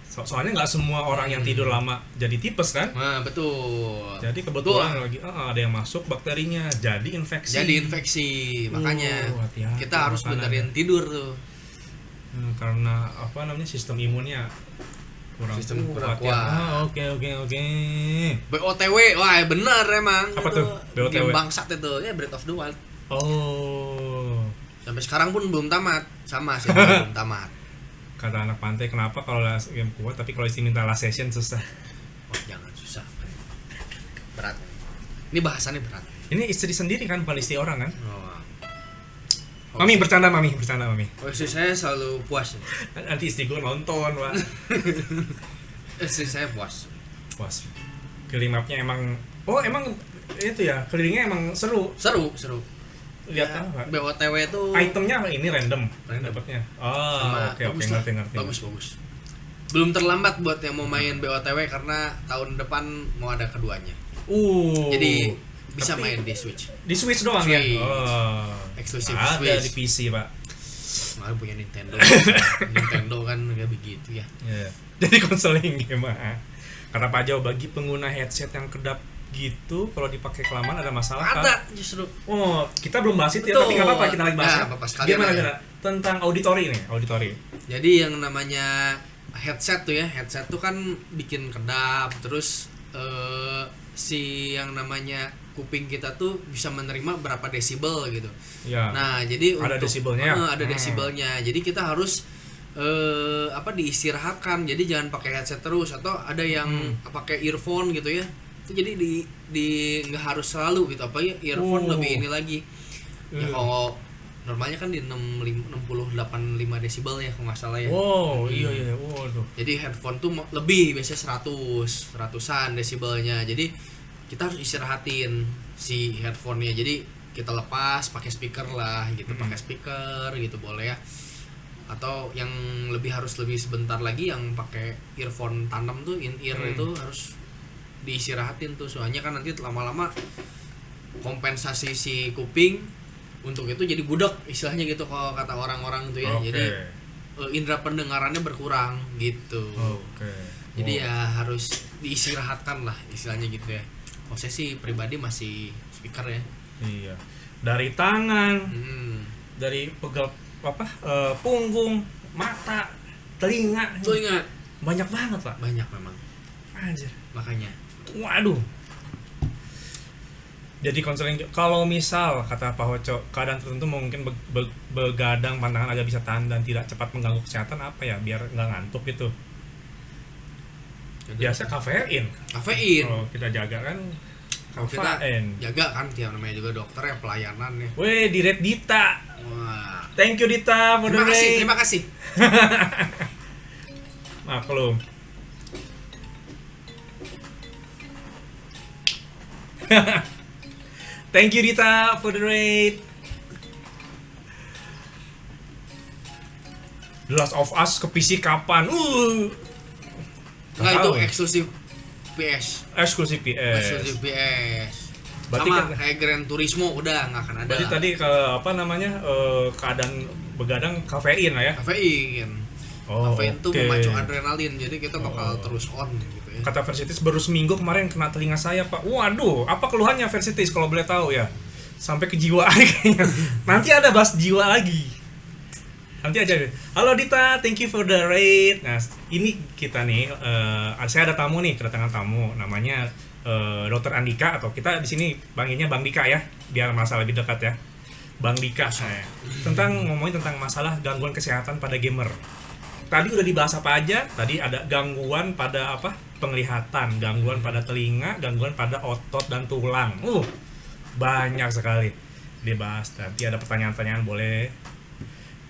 Soalnya nggak semua orang yang tidur lama jadi tipes kan? Nah, betul. Jadi kebetulan lagi ada yang masuk bakterinya, jadi infeksi. Jadi infeksi. Makanya hati-hati kita harus makanannya. benerin tidur tuh. Karena apa namanya sistem imunnya kurang Sistem kurang ya. kuat. Oke. BOTW, wah bener emang. Apa itu tuh? BOTW? Game bangsat itu, ya Breath of the Wild. Oh, Sampai sekarang pun belum tamat. Sama sih belum tamat. kata anak pantai kenapa kalau last game kuat tapi kalau isi minta last session susah. Oh, jangan susah. Berat. Ini bahasannya berat. Ini istri sendiri kan, bukan istri orang kan? Oh. Mami bercanda mami. Istri saya selalu puas. Nanti istri gue nonton, Pak. Istri saya puas. Puas. Keliling mapnya emang itu ya, kelilingnya emang seru. Seru. Lihat Ya, apa? BOTW itu Itemnya ini random Random. dapatnya. Oh, sama oke bagus lah. ngerti. Bagus. Belum terlambat buat yang mau main BOTW karena tahun depan mau ada keduanya. Jadi bisa Tapi main di Switch. di Switch doang Switch. ya. Oh. Eksklusif Ada Switch. di PC, Pak. Malah punya Nintendo. Nintendo kan kayak begitu ya. Iya. Jadi konseling game kata Pak Jau bagi pengguna headset yang kedap gitu kalau dipakai kelamaan ada masalah kan? Ada justru. Oh, kita belum bahas itu ya, Betul. tapi nggak apa-apa kita lagi bahas. Nah, Ya. apa-apa, sekalian Gimana aja. Gana? Tentang auditori nih, auditori. Jadi yang namanya headset tuh kan bikin kedap, terus si yang namanya kuping kita tuh bisa menerima berapa desibel gitu. Ya. Nah, jadi Ada untuk desibelnya? ada desibelnya. Jadi kita harus diistirahatkan. Jadi jangan pakai headset terus atau ada yang pakai earphone gitu ya. Itu jadi di nggak harus selalu gitu apa ya earphone lebih ini lagi. Ya kalau normalnya kan di 68,5 desibel ya kalau nggak salah ya. Wow, iya. Waduh. Jadi headphone tuh lebih biasanya 100-an desibelnya. Jadi kita harus istirahatin si headphone-nya. Jadi kita lepas pakai speaker lah gitu, pakai speaker gitu boleh ya. Atau yang harus lebih sebentar lagi yang pakai earphone tanam tuh in-ear itu harus diistirahatin tuh. Soalnya kan nanti lama-lama kompensasi si kuping untuk itu jadi budak istilahnya gitu kalau kata orang-orang tuh ya. Oke. Jadi indera pendengarannya berkurang gitu. Oke. Jadi ya harus diistirahatkan lah istilahnya gitu ya. Kalau saya sih pribadi masih speaker ya. Iya. Dari tangan, dari pegal punggung, mata, telinga. Telinga Banyak banget, Pak. banyak memang. Anjir. Makanya Waduh. Jadi konseling kalau misal kata Pak Hoco keadaan tertentu mungkin begadang pandangan agak bisa tahan dan tidak cepat mengganggu kesehatan apa ya biar nggak ngantuk gitu. Biasa kafein. Kalau kita jaga kan Kalau kita kafein. jaga kan tiap namanya juga dokter ya pelayanan ya. Weh, di Red Dita. Wah. Thank you Dita for the rate. Terima kasih. Maklum. Thank you Dita for the rate. The Last of Us ke PC kapan? Enggak itu tahu ya. eksklusif PS. Eksklusif PS. Eksklusif PS. Berarti Sama kan- kayak Gran Turismo udah nggak akan ada. Berarti tadi ke apa namanya keadaan begadang kafein lah ya. Kafein. Oh, Kafein tuh oke. memacu adrenalin, jadi kita bakal Oh. terus on gitu ya. Kata Versitis baru seminggu kemarin kena telinga saya Pak. Waduh, apa keluhannya Versitis kalau boleh tahu ya? Sampai kejiwaan kayaknya. Nanti ada bahas jiwa lagi. Nanti aja. Halo Dita, thank you for the raid. Nah, ini kita nih, saya ada tamu nih, kedatangan tamu, namanya Dr. Andika atau kita di sini panggilnya Bang Dika ya, biar masalah lebih dekat ya. Bang Dika, ngomongin tentang masalah gangguan kesehatan pada gamer. Tadi udah dibahas apa aja? Tadi ada gangguan pada apa? Penglihatan, gangguan pada telinga, gangguan pada otot dan tulang. Banyak sekali dibahas. Nanti ada pertanyaan-pertanyaan boleh.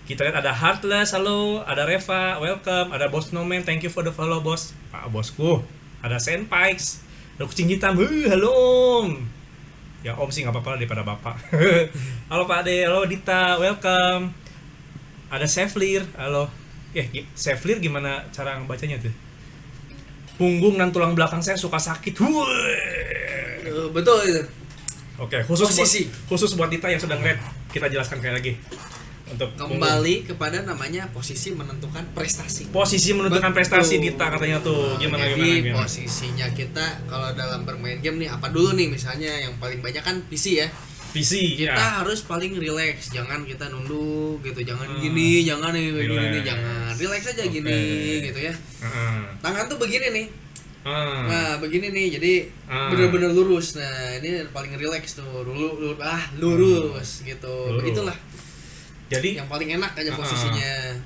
Kita lihat ada Heartless, halo, ada Reva, welcome, ada Bos Nomen, thank you for the follow bos. Pak bosku, ada Senpikes, ada kucing hitam, halo Om. Ya Om sih nggak apa-apa daripada bapak. Halo Pak Ade, halo Dita, welcome. Ada Sevlir, halo. Sevlir gimana cara ngebacanya tuh? Punggung dan tulang belakang saya suka sakit. Betul itu. Oke, Posisi. khusus buat Dita yang sedang red, kita jelaskan kayak lagi. Untuk Kembali kepada namanya posisi menentukan prestasi. posisi menentukan Betul. prestasi Dita katanya tuh. Gimana Jadi gimana? posisinya kita kalau dalam bermain game nih apa dulu nih, misalnya yang paling banyak kan PC ya. PC Kita ya. harus paling relax, jangan kita nunduk gitu, jangan gini, jangan nih gini, Relax. jangan relax aja Oke. gini gitu ya. Tangan tuh begini nih. Nah, begini nih, jadi bener-bener lurus. Nah, ini paling relax tuh, lurus gitu. Lurus. Begitulah Jadi yang paling enak aja posisinya.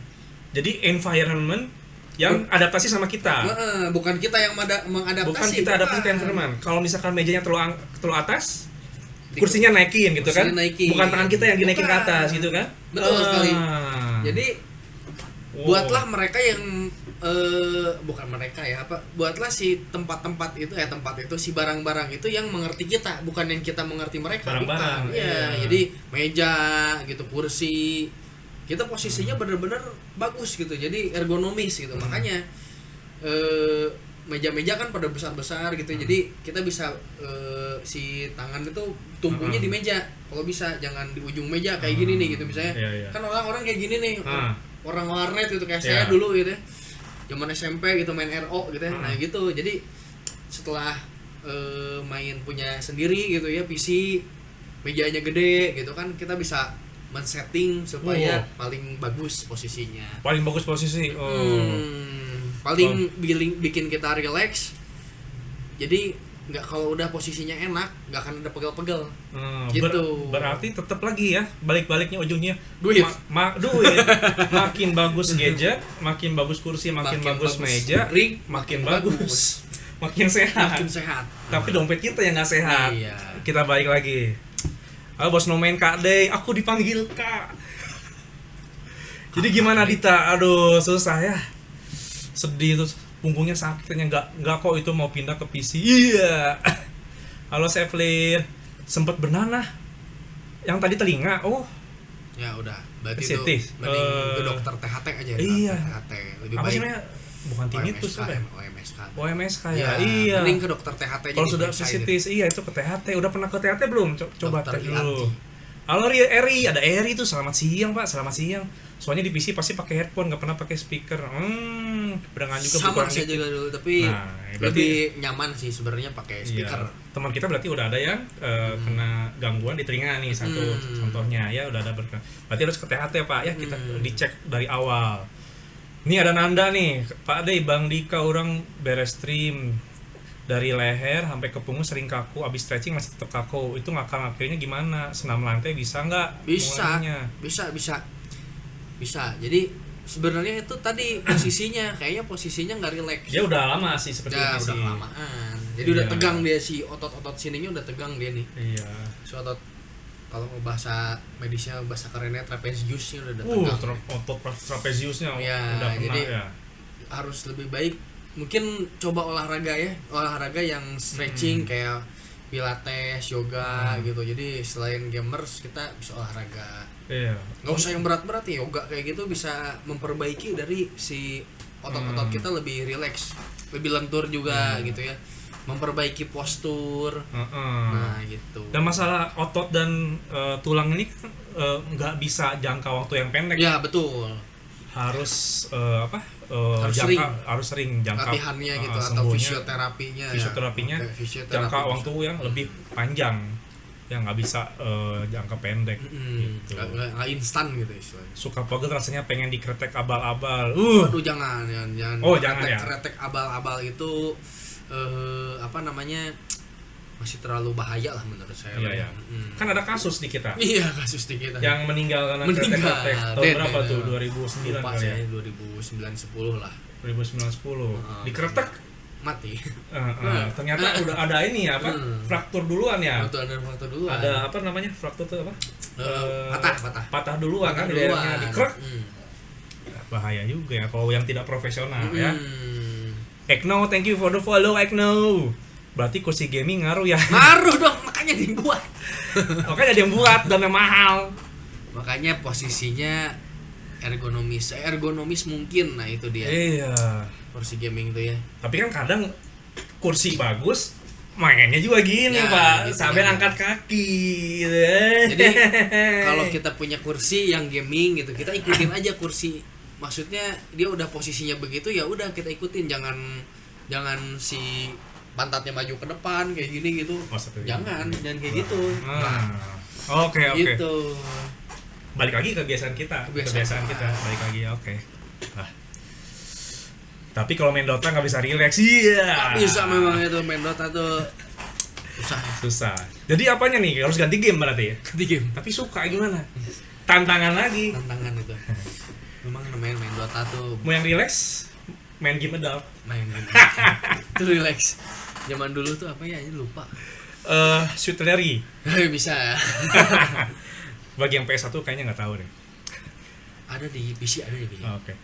jadi environment yang adaptasi sama kita. Bukan kita yang mengadaptasi. Bukan kita adaptasi ke environment. Kalau misalkan mejanya terlalu atas, kursinya naikin gitu kan. Kursinya naikin. Bukan tangan kita yang dinaikin ke atas gitu kan. Betul sekali. Jadi Wow. buatlah mereka yang bukan mereka ya, buatlah si tempat-tempat itu si barang-barang itu yang mengerti kita, bukan yang kita mengerti mereka. Barang-barang, Bukan. iya. Jadi meja gitu, kursi, kita posisinya bener-bener bagus gitu, jadi ergonomis gitu. Makanya meja-meja kan pada besar-besar gitu, jadi kita bisa si tangan itu tumpunya di meja. Kalau bisa jangan di ujung meja kayak gini nih gitu misalnya. Iya. Kan orang-orang kayak gini nih, orang warnet gitu kayak Iya. saya dulu gitu ya, zaman SMP gitu main RO gitu ya. Nah gitu, jadi setelah main punya sendiri gitu ya, PC mejanya gede gitu kan, kita bisa men-setting supaya paling bagus posisinya. Paling bagus posisi. Paling bikin kita relax. Jadi nggak, kalau udah posisinya enak nggak akan ada pegel-pegel. Gitu. Berarti tetap lagi ya, balik-baliknya ujungnya Duit. Duit. Makin bagus gadget, makin bagus kursi, makin bagus meja, ring, makin bagus. Makin sehat. makin sehat. Tapi dompet kita yang nggak sehat. Iya. Kita balik lagi. Halo Bos Nomen Kak Dey, aku dipanggil Kak. Jadi gimana Dita? Aduh, susah ya. Sedih tuh, punggungnya sakit, ternyata nggak kok itu mau pindah ke PC. Iya. Halo Sevlir, sempet bernanah. Yang tadi telinga. Oh, Ya udah, berarti Sensitif. itu mending ke dokter THT aja. Iya. THT lebih apa baik. sih namanya? Bukan tinnitus apa ya? OMSK. OMSK Ya, ya. Iya. mending ke dokter THT aja. Kalau sudah diperiksa sensitif, iya itu ke THT. Udah pernah ke THT belum? Coba Dokter cek dulu. Iati. Halo Eri, ada Eri tuh. Selamat siang Pak, selamat siang. Soalnya di PC pasti pakai headphone, nggak pernah pakai speaker. Berengan juga. Sama berkurang saya dikit. juga dulu, tapi Nah, berarti- lebih nyaman sih sebenarnya pakai speaker. Iya. Teman kita berarti udah ada yang kena gangguan di telinga nih satu contohnya ya, udah ada berarti harus ke THT Pak ya, kita dicek dari awal. Ini ada Nanda nih, Pak Dey, Bang Dika orang beres stream dari leher sampai ke punggung sering kaku, abis stretching masih tetap kaku. Itu ngakak-ngakirnya gimana? Senam lantai bisa nggak? Bisa. mulainya? Bisa. Jadi sebenarnya itu tadi kayaknya posisinya nggak rileks. Ya udah lama sih seperti Ya ini udah sih. kelamaan. Jadi udah Iya. tegang dia, si otot-otot sininya udah tegang dia nih. Iya. Si otot, kalau bahasa medisnya, bahasa kerennya trapeziusnya udah tegang. Otot trapeziusnya Ya, udah kena jadi ya. harus lebih baik mungkin coba olahraga yang stretching kayak pilates, yoga gitu. Jadi selain gamers kita bisa olahraga. Iya. Nggak usah yang berat-berat ya, yoga kayak gitu bisa memperbaiki dari si otot-otot kita lebih rileks, lebih lentur juga gitu ya. Memperbaiki postur. Nah, gitu. Dan masalah otot dan tulang ini kan nggak bisa jangka waktu yang pendek. Ya, betul. Harus Harus sering jangka Latihannya gitu atau sembuhnya, fisioterapinya. fisioterapinya Oke, fisioterapi jangka bisa. waktu yang lebih panjang, yang nggak bisa jangka pendek gitu. Nggak instan gitu istilahnya. Suka pegel rasanya pengen dikretek abal-abal. Waduh, jangan. Oh, jangan ya. Kretek abal-abal itu masih terlalu bahaya lah menurut saya. Iya, iya. Kan ada kasus di kita Iya, kasus di kita. yang meninggal karena Meninggal. kretek. Tahun Dead, berapa dead, tuh? dead. 2009 Lupa kali ya? saya 2009-10 lah. 2009-10 dikretek. Mati. Ternyata udah ada ini ya, apa? Fraktur duluan ya. Waktu ada waktu dulu. Ada apa namanya? Fraktur tuh apa? Patah duluan kan di daerahnya, dikrek. Bahaya juga ya kalau yang tidak profesional ya. Ekno, thank you for the follow Ekno. Berarti kursi gaming ngaruh ya. Ngaruh dong, makanya dibuat. Makanya dia yang buat dan yang mahal. Makanya posisinya ergonomis mungkin. Nah, itu dia. Iya. Kursi gaming itu ya. Tapi kan kadang kursi bagus mainnya juga gini Ya, Pak, gitu sampai kan. angkat kaki gitu. Jadi kalau kita punya kursi yang gaming gitu, kita ikutin aja kursi. Maksudnya dia udah posisinya begitu, ya udah kita ikutin, jangan si pantatnya maju ke depan kayak gini gitu. Jangan kayak gitu. Oke. Gitu. Balik lagi kebiasaan kita. Kebiasaan kita. Balik lagi, oke. Nah. Tapi kalau main Dota nggak bisa relax, iya. Nggak bisa memang itu, main Dota tuh susah. Jadi apanya nih? Harus ganti game berarti ya? di game. Tapi suka gimana? Tantangan lagi. Tantangan itu. Memang main Dota tuh Mau yang relax, main game adult. main itu relax. Zaman dulu tuh apa ya, lupa. Sweet Larry. Bisa. Bagi yang PS1 kayaknya nggak tahu deh. Ada di PC, ada di PC. Oke.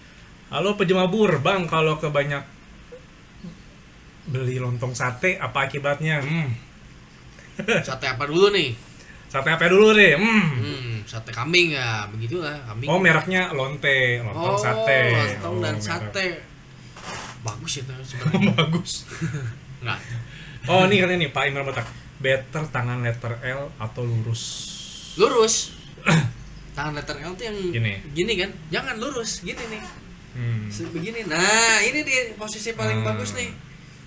Halo pejemabur, Bang, kalau kebanyak beli lontong sate apa akibatnya? Sate apa dulu nih? Sate apa dulu deh? Sate kambing ya, begitulah kambing. Oh, mereknya lontong sate. Lontong dan merek. sate. Bagus itu sebenarnya. Bagus. Enggak. Oh, ini katanya nih Pak Imran Batak. Better tangan letter L atau lurus? Lurus. Tangan letter L tuh yang Gini. kan? Jangan lurus, gini nih. Begini. Nah, ini dia posisi paling bagus nih.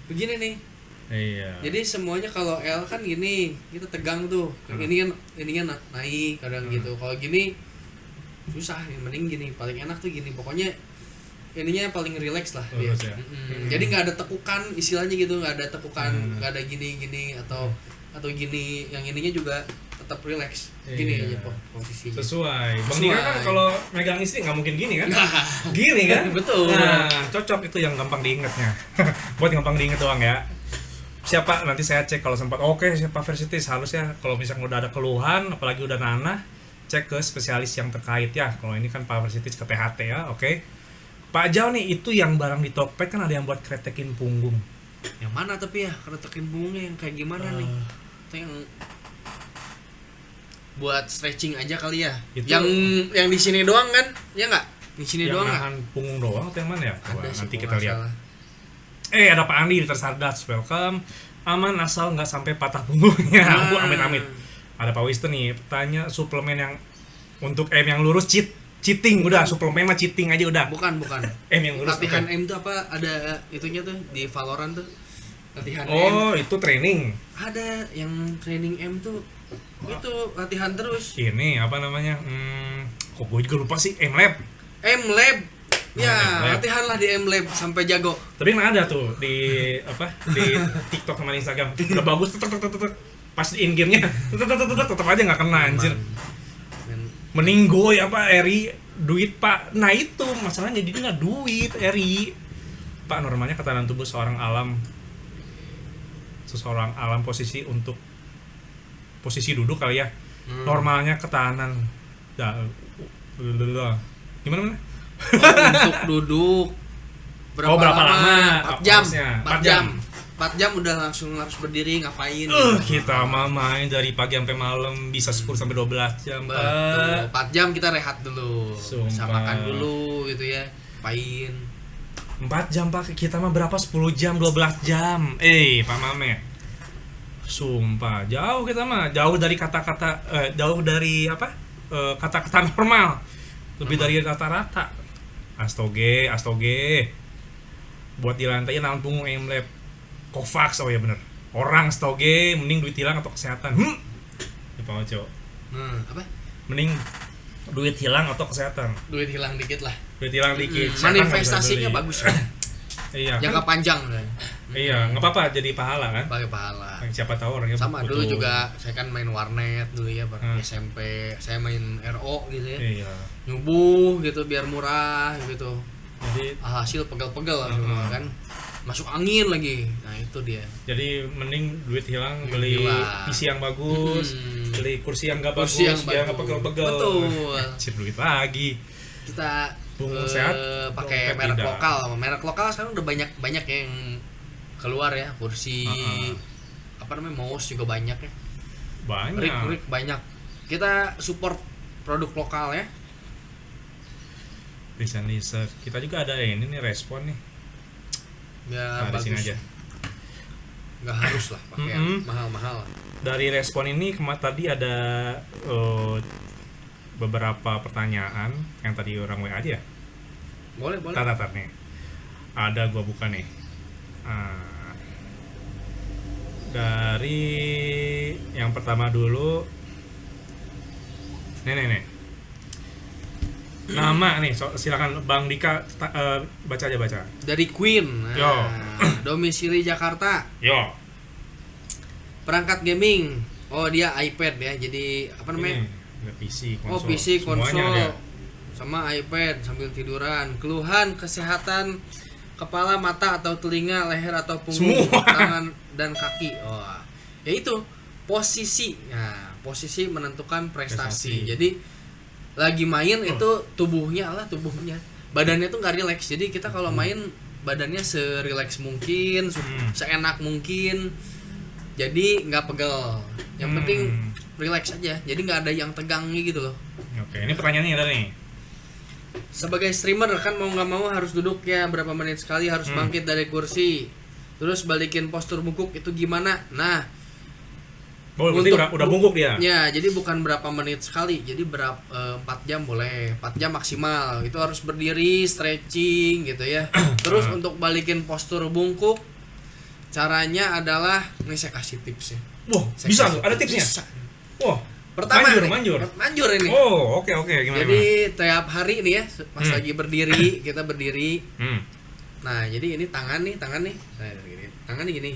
Begini nih. Iya. Jadi semuanya kalau L kan gini, kita tegang tuh. Ini kan naik kadang gitu. Kalau gini susah, mending gini. Paling enak tuh gini. Pokoknya ininya paling relax lah dia. Ya? Jadi nggak ada tekukan istilahnya gitu, nggak ada tekukan, nggak ada gini atau gini. Yang ininya juga tetap relax. Gini aja posisinya. Sesuai. Bang Dika kan kalau megang istri nggak mungkin gini kan? Gini kan? Betul. Nah, cocok itu yang gampang diingetnya. Buat gampang diinget doang ya. Siapa nanti saya cek kalau sempat. Oke, siapa Versitis harusnya kalau misalnya udah ada keluhan, apalagi udah nanah, cek ke spesialis yang terkait ya. Kalau ini kan Pak Versitis ke THT ya, oke. Pak Jauh nih, itu yang barang di Tokped kan ada yang buat kretekin punggung. Yang mana tapi ya, kretekin punggungnya yang kayak gimana nih? Itu yang buat stretching aja kali ya. Itu yang di sini doang kan? Ya nggak? Di sini yang doang nggak? nahan punggung doang atau yang mana ya? Coba, Ada sih, nanti kalau kita nggak lihat. salah. Ada Pak Andi di Tersardas, welcome. Aman asal nggak sampai patah punggungnya. Amit-amit. Ada Pak Winston nih, tanya suplemen yang untuk M yang lurus cheating udah, suplemen mah cheating aja udah. Bukan. M yang lurus. Latihan bukan. M itu apa? Ada itunya tuh di Valorant tuh. Latihan M. Oh, itu training. Ada yang training M tuh. Itu latihan terus. Ini apa namanya? Kok gue juga lupa sih, M Lab. M Lab. Ya, Lab. latihan lah di M-Lab sampai jago. Tapi kan ada tuh di di TikTok sama di Instagram udah bagus pas di in game-nya tetap aja nggak kena anjir. Mending gue Eri duit Pak. Nah itu masalahnya jadi nggak duit Eri. Pak, normalnya ketahanan tubuh seseorang alam posisi untuk posisi duduk kali ya. Normalnya ketahanan gimana? Untuk duduk Berapa lama? 4 jam. Harusnya. 4 jam. 4 jam udah langsung harus berdiri ngapain? Kita main dari pagi sampai malam bisa 10 sampai 12 jam. Betul. 4 jam kita rehat dulu. Sumpah. Bisa makan dulu gitu ya. Ngapain? 4 jam Pak, kita mah berapa? 10 jam, 12 jam. Pak Mame. Sumpah, jauh kita mah, jauh dari kata-kata jauh dari kata-kata normal. Lebih dari rata-rata. Astoge. Buat di lantai nahan punggung M-Lab. Kovacs, oh ya bener. Orang astoge, mending duit hilang atau kesehatan. Ya Pak Ojo. Apa? Mending duit hilang atau kesehatan. Duit hilang dikit lah. Duit hilang dikit. Manifestasinya bagus kan? Iya. Jangka panjang kan? Iya, nggak apa-apa jadi pahala kan? Pakai pahala. Siapa tahu orangnya Sama butuh. dulu juga saya kan main warnet dulu ya Pak. SMP saya main RO gitu ya. Iya. Nyubuh gitu biar murah gitu. Jadi Hasil pegel-pegel lah semua kan. Masuk angin lagi. Nah, itu dia. jadi mending duit hilang Duit beli hilang. PC yang bagus, beli kursi yang nggak bagus, Kursi yang biar nggak bagus. pegel-pegel. Betul. Cip duit lagi. Kita Sehat, pakai dompet merek tidak. lokal. Merek lokal sekarang udah banyak yang keluar ya, kursi mouse juga banyak ya. Banyak. Rig banyak. Kita support produk lokal ya. Lisan. Kita juga ada ini nih respon nih. Ya Nah, di sini bagus. aja. Nggak harus lah pakai yang mahal-mahal. Dari respon ini tadi ada beberapa pertanyaan yang tadi orang WA aja ya. Boleh. Tar nih. Ada gua buka nih. Dari yang pertama dulu. Nih. Nama nih, silakan Bang Dika baca. Dari Queen. Nah, Yo. domisili Jakarta. Yo. Perangkat gaming. Oh, dia iPad ya. Jadi apa namanya? Ini, ada PC, konsol. Oh, PC, Semuanya konsol, ada. sama iPad sambil tiduran. Keluhan kesehatan kepala, mata atau telinga, leher atau punggung, Semua. tangan dan kaki. Oh, ya itu posisi. Nah, posisi menentukan prestasi. Prestasi. Jadi lagi main itu tubuhnya, badannya tuh nggak rileks. Jadi kita kalau main badannya serileks mungkin, seenak mungkin. Jadi nggak pegel. Yang penting relax aja. Jadi nggak ada yang tegang gitu loh. Oke, ini pertanyaannya ada nih. Sebagai streamer kan mau nggak mau harus duduk ya berapa menit sekali, harus bangkit dari kursi, terus balikin postur bungkuk itu gimana? Nah, Berarti udah bungkuk dia. ya jadi bukan berapa menit sekali, jadi 4 jam boleh, 4 jam maksimal. Itu harus berdiri, stretching gitu ya. Terus untuk balikin postur bungkuk, caranya adalah ini saya kasih tips ya. Wah, bisa tuh, ada tipsnya. Bisa. Wah, Pertama manjur ini. Oh, oke, gimana? Jadi tiap hari nih ya, pas lagi berdiri, kita berdiri. Hmm. Nah, jadi ini tangan nih. Nah, gini. Tangan nih gini.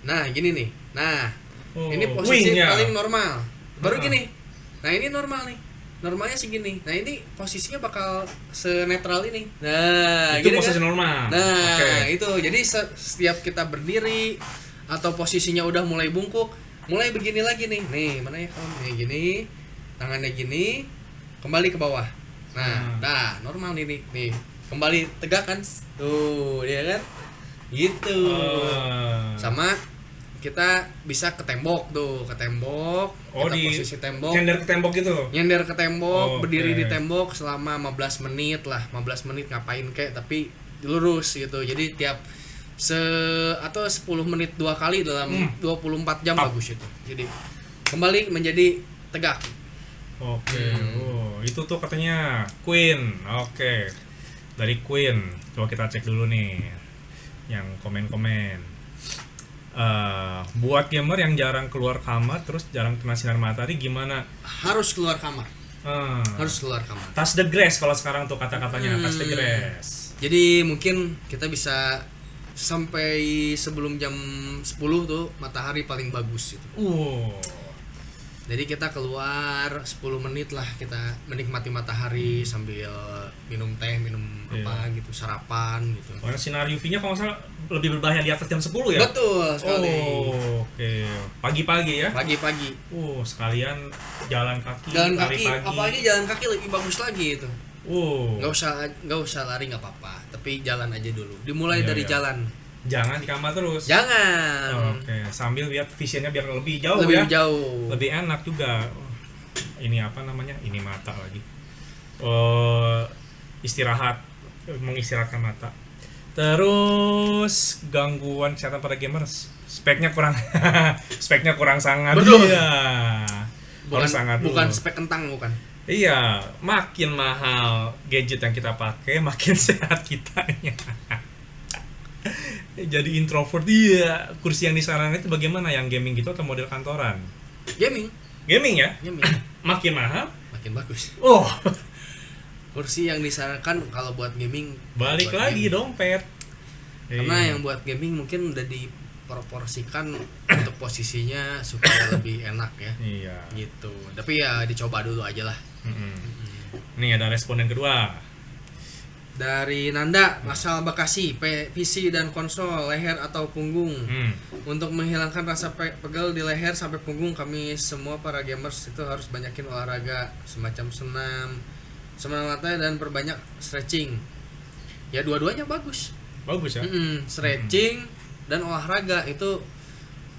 Nah, gini nih. Nah, ini posisi wingnya. paling normal. Baru gini. Nah, ini normal nih. Normalnya segini. Nah, ini posisinya bakal senetral ini. Nah, Itu gini posisi kan? normal. Nah, Oke. itu. Jadi setiap kita berdiri atau posisinya udah mulai bungkuk, mulai begini lagi nih. Nih, mana ya kalau nih gini, tangannya gini, kembali ke bawah. Nah, normal nih. Nih, kembali tegak kan? Tuh, dia kan? Gitu. Sama kita bisa ke tembok tuh, ke tembok. Kita di posisi tembok. Nyender ke tembok gitu. Nyender ke tembok, Oh, berdiri oke. di tembok selama 15 menit lah. 15 menit ngapain kek, tapi lurus gitu. Jadi tiap atau 10 menit 2 kali dalam 24 jam bagus itu. Jadi kembali menjadi tegak. Oke. Oh, itu tuh katanya Queen. Oke. Dari Queen. Coba kita cek dulu nih yang komen-komen. Buat gamer yang jarang keluar kamar terus jarang kena sinar matahari gimana? Harus keluar kamar. Harus keluar kamar. Touch the grass kalau sekarang tuh kata-katanya, touch the grass. Jadi mungkin kita bisa sampai sebelum jam 10 tuh matahari paling bagus gitu. Jadi kita keluar 10 menit lah, kita menikmati matahari sambil minum teh, minum apa gitu, sarapan gitu. Karena sinar UV-nya kalau nggak salah lebih berbahaya di atas jam 10 ya? Betul sekali. Oke. Pagi-pagi ya? Pagi-pagi. Sekalian jalan kaki. Jalan lari kaki, pagi. apalagi jalan kaki lebih bagus lagi itu. Nggak usah lari nggak apa-apa, tapi jalan aja dulu. Dimulai dari jalan. Jangan di kamar terus. Jangan. Oke, sambil lihat visionnya biar lebih jauh lebih ya. jauh. Lebih enak juga. Ini apa namanya? Ini mata lagi. Istirahat, mengistirahatkan mata. Terus gangguan kesehatan pada gamers. Speknya kurang sangat. Betul. Iya. Bukan spek kentang bukan. Iya, makin mahal gadget yang kita pakai, makin sehat kitanya. Jadi introvert. Iya, kursi yang disarankan itu bagaimana, yang gaming gitu atau model kantoran? Gaming ya? Gaming. Makin mahal, makin bagus. Kursi yang disarankan kalau buat gaming balik buat lagi gaming. dompet. Karena yang buat gaming mungkin udah diproporsikan untuk posisinya supaya lebih enak ya. Iya. Gitu. Tapi ya dicoba dulu aja lah. Nih ada responden kedua. Dari Nanda, asal Bekasi, PC dan konsol, leher atau punggung. Untuk menghilangkan rasa pegel di leher sampai punggung, kami semua para gamers itu harus banyakin olahraga semacam senam lantai dan perbanyak stretching. Ya dua-duanya bagus. Bagus ya. Stretching dan olahraga itu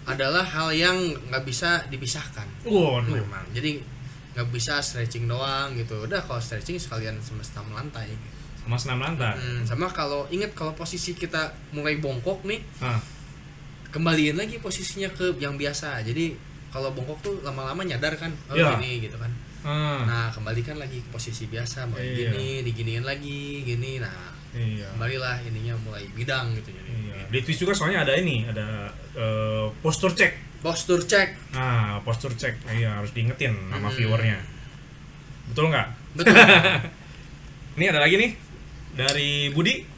adalah hal yang nggak bisa dipisahkan. Memang. Jadi nggak bisa stretching doang gitu. Udah kalau stretching sekalian sama senam lantai. Sama senam lantai. Sama kalau posisi kita mulai bongkok nih, kembaliin lagi posisinya ke yang biasa. Jadi kalau bongkok tuh lama-lama nyadar kan, gini gitu kan. Nah kembalikan lagi ke posisi biasa, mulai gini, diginiin lagi, gini. Nah kembalilah ininya mulai bidang gitu. Jadi di Twitch juga soalnya ada posture check. Posture check. Nah posture check, iya harus diingetin nama viewernya. Betul nggak? Betul. Ini ada lagi nih dari Budi.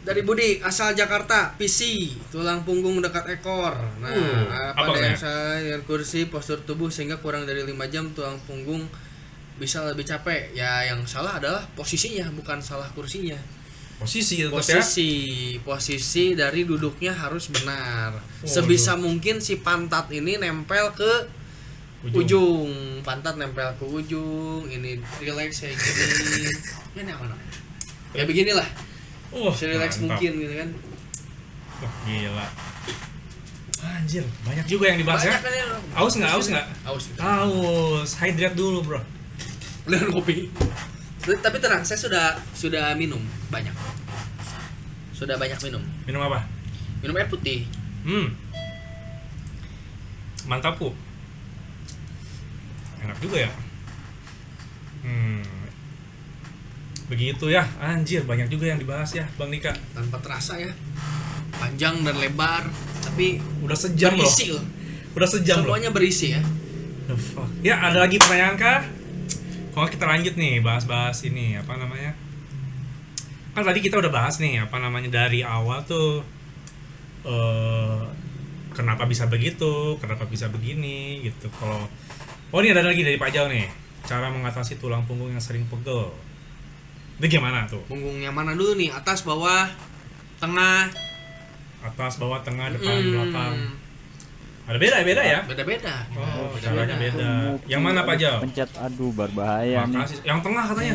Asal Jakarta, PC, tulang punggung dekat ekor. Nah, pada yang saya kursi postur tubuh sehingga kurang dari 5 jam tulang punggung bisa lebih capek. Ya yang salah adalah posisinya, bukan salah kursinya. Posisi dari duduknya harus benar. Sebisa mungkin si pantat ini nempel ke ujung. Pantat nempel ke ujung. Ini relax kayak gini. Ini apa namanya? Ya beginilah. Relax mungkin gitu kan. Gila. Anjir, banyak juga yang dibahas ya. Aus nggak? Aus. Hydrate dulu, bro. Dengan kopi. Tapi tenang, saya sudah minum banyak. Sudah banyak minum. Minum apa? Minum air putih. Mantap, Bu. Enak juga ya. Begitu ya, anjir banyak juga yang dibahas ya, Bang Nika. Tanpa terasa ya, panjang dan lebar, tapi udah sejam berisi loh. Udah sejam semuanya berisi ya. The fuck. Ya ada lagi pertanyaan kah? Kalau kita lanjut nih bahas ini apa namanya? Kan tadi kita udah bahas nih apa namanya dari awal tuh kenapa bisa begitu, kenapa bisa begini gitu. Ini ada lagi dari Pak Jau nih, cara mengatasi tulang punggung yang sering pegel. Itu gimana tuh? Punggungnya mana dulu nih? Atas, bawah, tengah? Atas, bawah, tengah, depan, belakang. Ada beda ya? Beda-beda. Caranya beda. Yang mana Pak Jau? Pencet berbahaya nih. Yang tengah katanya.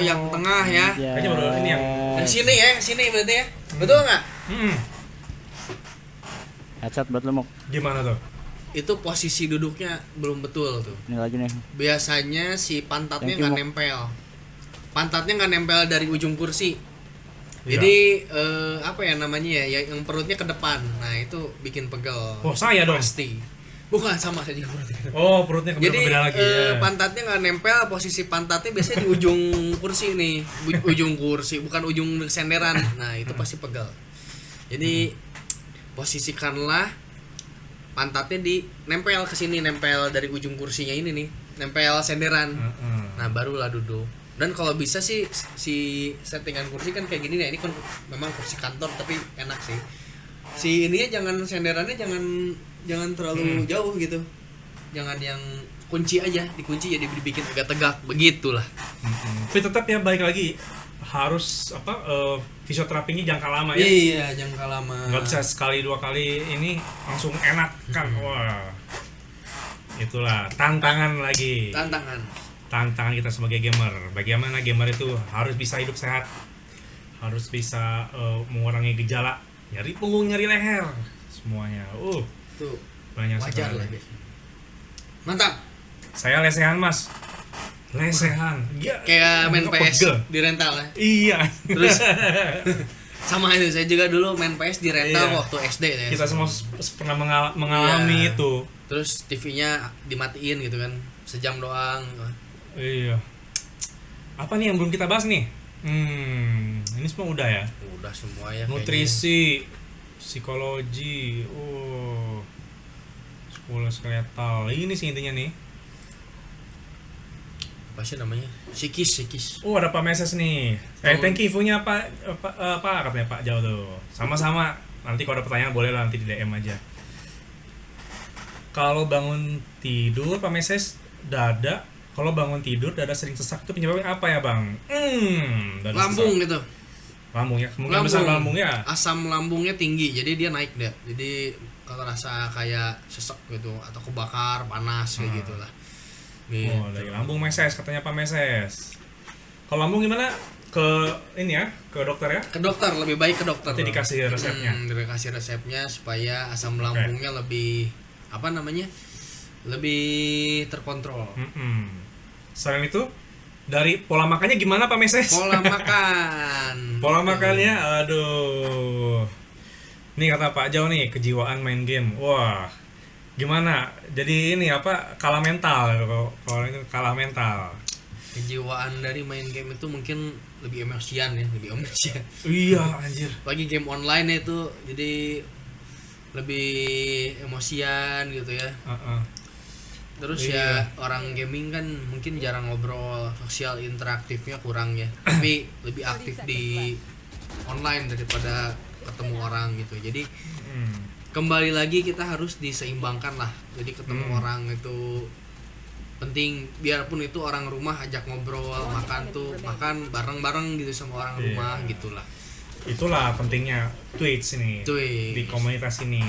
Yang tengah ya. Kayaknya baru ini yang sini berarti ya. Betul nggak? Headset buat lu, Mok. Gimana tuh? Itu posisi duduknya belum betul tuh. Ini lagi nih. Biasanya si pantatnya nggak nempel. Pantatnya nggak nempel dari ujung kursi. Jadi apa ya namanya ya, yang perutnya ke depan. Nah itu bikin pegel. Saya dong. Pasti. Bukan, sama saja perutnya. Perutnya jadi beda lagi. Pantatnya nggak nempel. Posisi pantatnya biasanya di ujung kursi nih. Ujung kursi, bukan ujung senderan. Nah itu pasti pegel. Jadi posisikanlah pantatnya di nempel ke sini, nempel dari ujung kursinya ini nih. nempel senderan. Heeh. Nah barulah duduk. Dan kalau bisa sih si settingan kursi kan kayak gini nih, ini kan memang kursi kantor tapi enak sih. Si ininya jangan senderannya jangan terlalu jauh gitu. Jangan yang kunci aja, dikunci jadi dibikin agak tegak begitulah. Tapi tetap ya balik lagi harus fisioterapinya jangka lama ya. Iya, jangka lama. Nggak bisa sekali dua kali ini langsung enak kan. Wah. Itulah tantangan lagi. Tantangan kita sebagai gamer. Bagaimana gamer itu harus bisa hidup sehat. Harus bisa mengurangi gejala nyeri punggung, nyeri leher, semuanya. Tuh, Banyak wajar sekali. lah. Mantap. Saya lesehan, Mas. Lesehan. Kayak main Nggak PS pegel. di rental ya. Iya. Terus sama itu saya juga dulu main PS di rental Iya. waktu SD ya. Kita semua pernah mengalami Iya. itu. Terus TV-nya dimatiin gitu kan. Sejam doang. Iya. Apa nih yang belum kita bahas nih? Ini semua udah ya. Udah semua ya. Nutrisi, psikologi, sekolah skeletal. Ini sih intinya nih. Apa sih namanya? Psikis. Ada Pak Meses nih. Thank you info-nya apa katanya Pak Jauh tuh. Sama-sama. Nanti kalau ada pertanyaan boleh lah nanti di DM aja. Kalau bangun tidur Pak Meses dada, kalau bangun tidur dada sering sesak itu penyebabnya apa ya, Bang? Dada Lambung sesak. gitu. Lambung ya, kemungkinan besar lambungnya. Asam lambungnya tinggi, jadi dia naik deh. Jadi kalau rasa kayak sesek gitu atau kebakar, panas kayak gitulah. Gitu. Dari lambung Meses katanya Pak Meses. Kalau lambung gimana? Ke ini ya, ke dokter ya? Ke dokter, lebih baik ke dokter. Nanti dikasih resepnya. Dikasih resepnya supaya asam lambungnya lebih lebih terkontrol. Selain itu, dari pola makannya gimana Pak Meses? Pola makan. Pola makannya, aduh. Nih kata Pak Jau nih, kejiwaan main game. Wah, gimana? Jadi ini kalah mental. Kalau itu kalah mental. Kejiwaan dari main game itu mungkin lebih emosian ya, lebih emosian. Iya, anjir. Lagi game online itu jadi lebih emosian gitu ya. Terus Iya. ya orang gaming kan mungkin jarang ngobrol, sosial interaktifnya kurang ya. Tapi lebih aktif di online daripada ketemu orang gitu. Jadi kembali lagi kita harus diseimbangkan lah. Jadi ketemu orang itu penting, biarpun itu orang rumah ajak ngobrol, makan bareng-bareng gitu sama orang rumah gitulah. Itulah pentingnya Twitch ini. Di komunitas ini.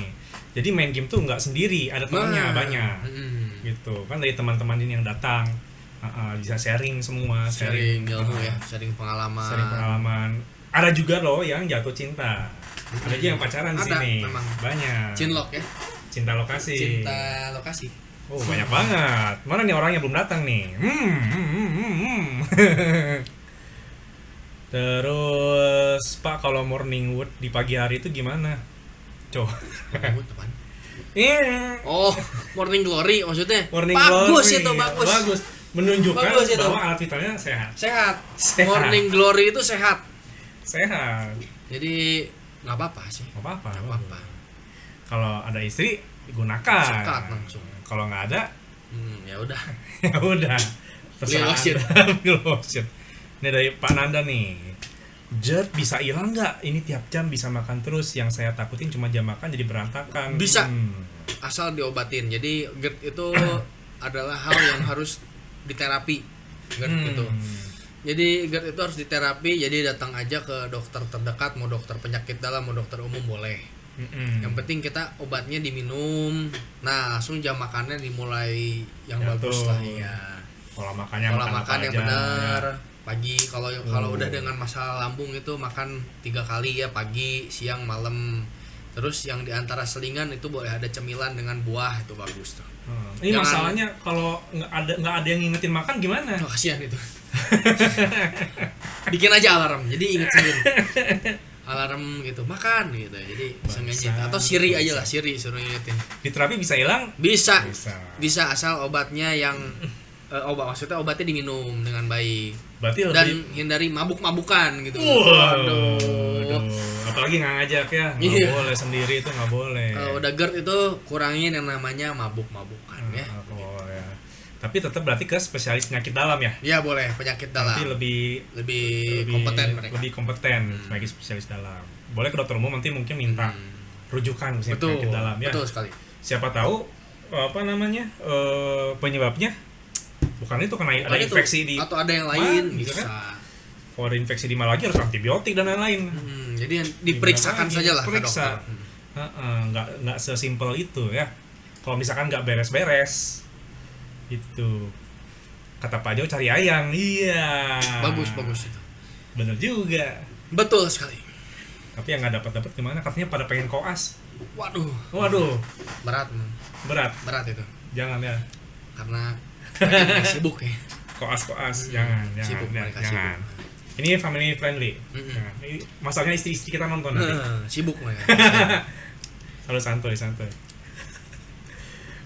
Jadi main game tuh nggak sendiri, ada temannya banyak. Gitu kan, dari teman-teman ini yang datang bisa sharing semua, sharing ilmu ya, sharing pengalaman. Ada juga loh yang jatuh cinta. Ada juga yang pacaran di sini. Memang. Banyak. Cinlok ya. Cinta lokasi. Banyak banget. Mana nih orangnya belum datang nih? Terus Pak, kalau morning wood di pagi hari itu gimana? Coba. Oh, morning glory maksudnya. Bagus Itu bagus. Menunjukkan Bagus itu. bahwa alat vitalnya sehat. Sehat. Morning glory itu sehat. Jadi nggak apa-apa sih. Nggak apa-apa. Kalau ada istri gunakan. Sekat langsung. Kalau nggak ada, ya udah. ya udah. Beli lotion. Ini dari Pak Nanda nih. GERD bisa hilang nggak? Ini tiap jam bisa makan terus. Yang saya takutin cuma jam makan jadi berantakan. Bisa. Asal diobatin. Jadi GERD itu adalah hal yang harus diterapi. GERD itu. Jadi GERD itu harus diterapi. Jadi datang aja ke dokter terdekat, mau dokter penyakit dalam, mau dokter umum boleh. Yang penting kita obatnya diminum. Nah, langsung jam makannya dimulai yang bagus lah ya. Pola makan yang benar. Pagi kalau udah dengan masalah lambung itu makan 3 kali ya, pagi, siang, malam. Terus yang diantara selingan itu boleh ada cemilan dengan buah, itu bagus tuh. Ini masalahnya kalau nggak ada yang ngingetin makan gimana? Kasihan itu. Bikin aja alarm, jadi inget sendiri. Alarm gitu, makan gitu. Jadi bisa ngingetin. Atau Siri aja lah, Siri suruh ngingetin. Di terapi bisa hilang? Bisa asal obatnya yang maksudnya obatnya diminum dengan baik. Berarti dan hindari mabuk-mabukan gitu. Waduh. Apalagi nggak ngajak ya, nggak boleh sendiri, itu nggak boleh. Kalau udah GERD itu kurangin yang namanya mabuk-mabukan ya. Ya. Tapi tetap berarti ke spesialis penyakit dalam ya. Iya boleh, penyakit Nanti dalam. lebih Lebih kompeten mereka. Lebih kompeten sebagai spesialis dalam. Boleh ke dokter umum nanti mungkin minta rujukan ke Betul. penyakit dalam ya. Betul sekali. Siapa tahu apa namanya penyebabnya bukan itu karena ada Bukan itu, infeksi di atau ada yang lain gitu bisa. kan. Kalau ada infeksi di mana lagi harus antibiotik dan lain-lain. Jadi diperiksakan Gimana lagi? saja lah ke Periksa. dokter. Nggak sesimpel itu ya. Kalau misalkan nggak beres-beres itu kata Pak Jo cari ayang. Iya, Bagus itu. bener juga. Betul sekali. Tapi yang nggak dapat gimana, katanya pada pengen koas. Waduh, berat Berat itu. jangan ya, Karena mereka sibuk ya. koas jangan Sibuk, mereka jangan. sibuk. Ini family friendly. Jangan. Ini masalahnya istri kita nonton nanti. Sibuk mereka. Harus santuy.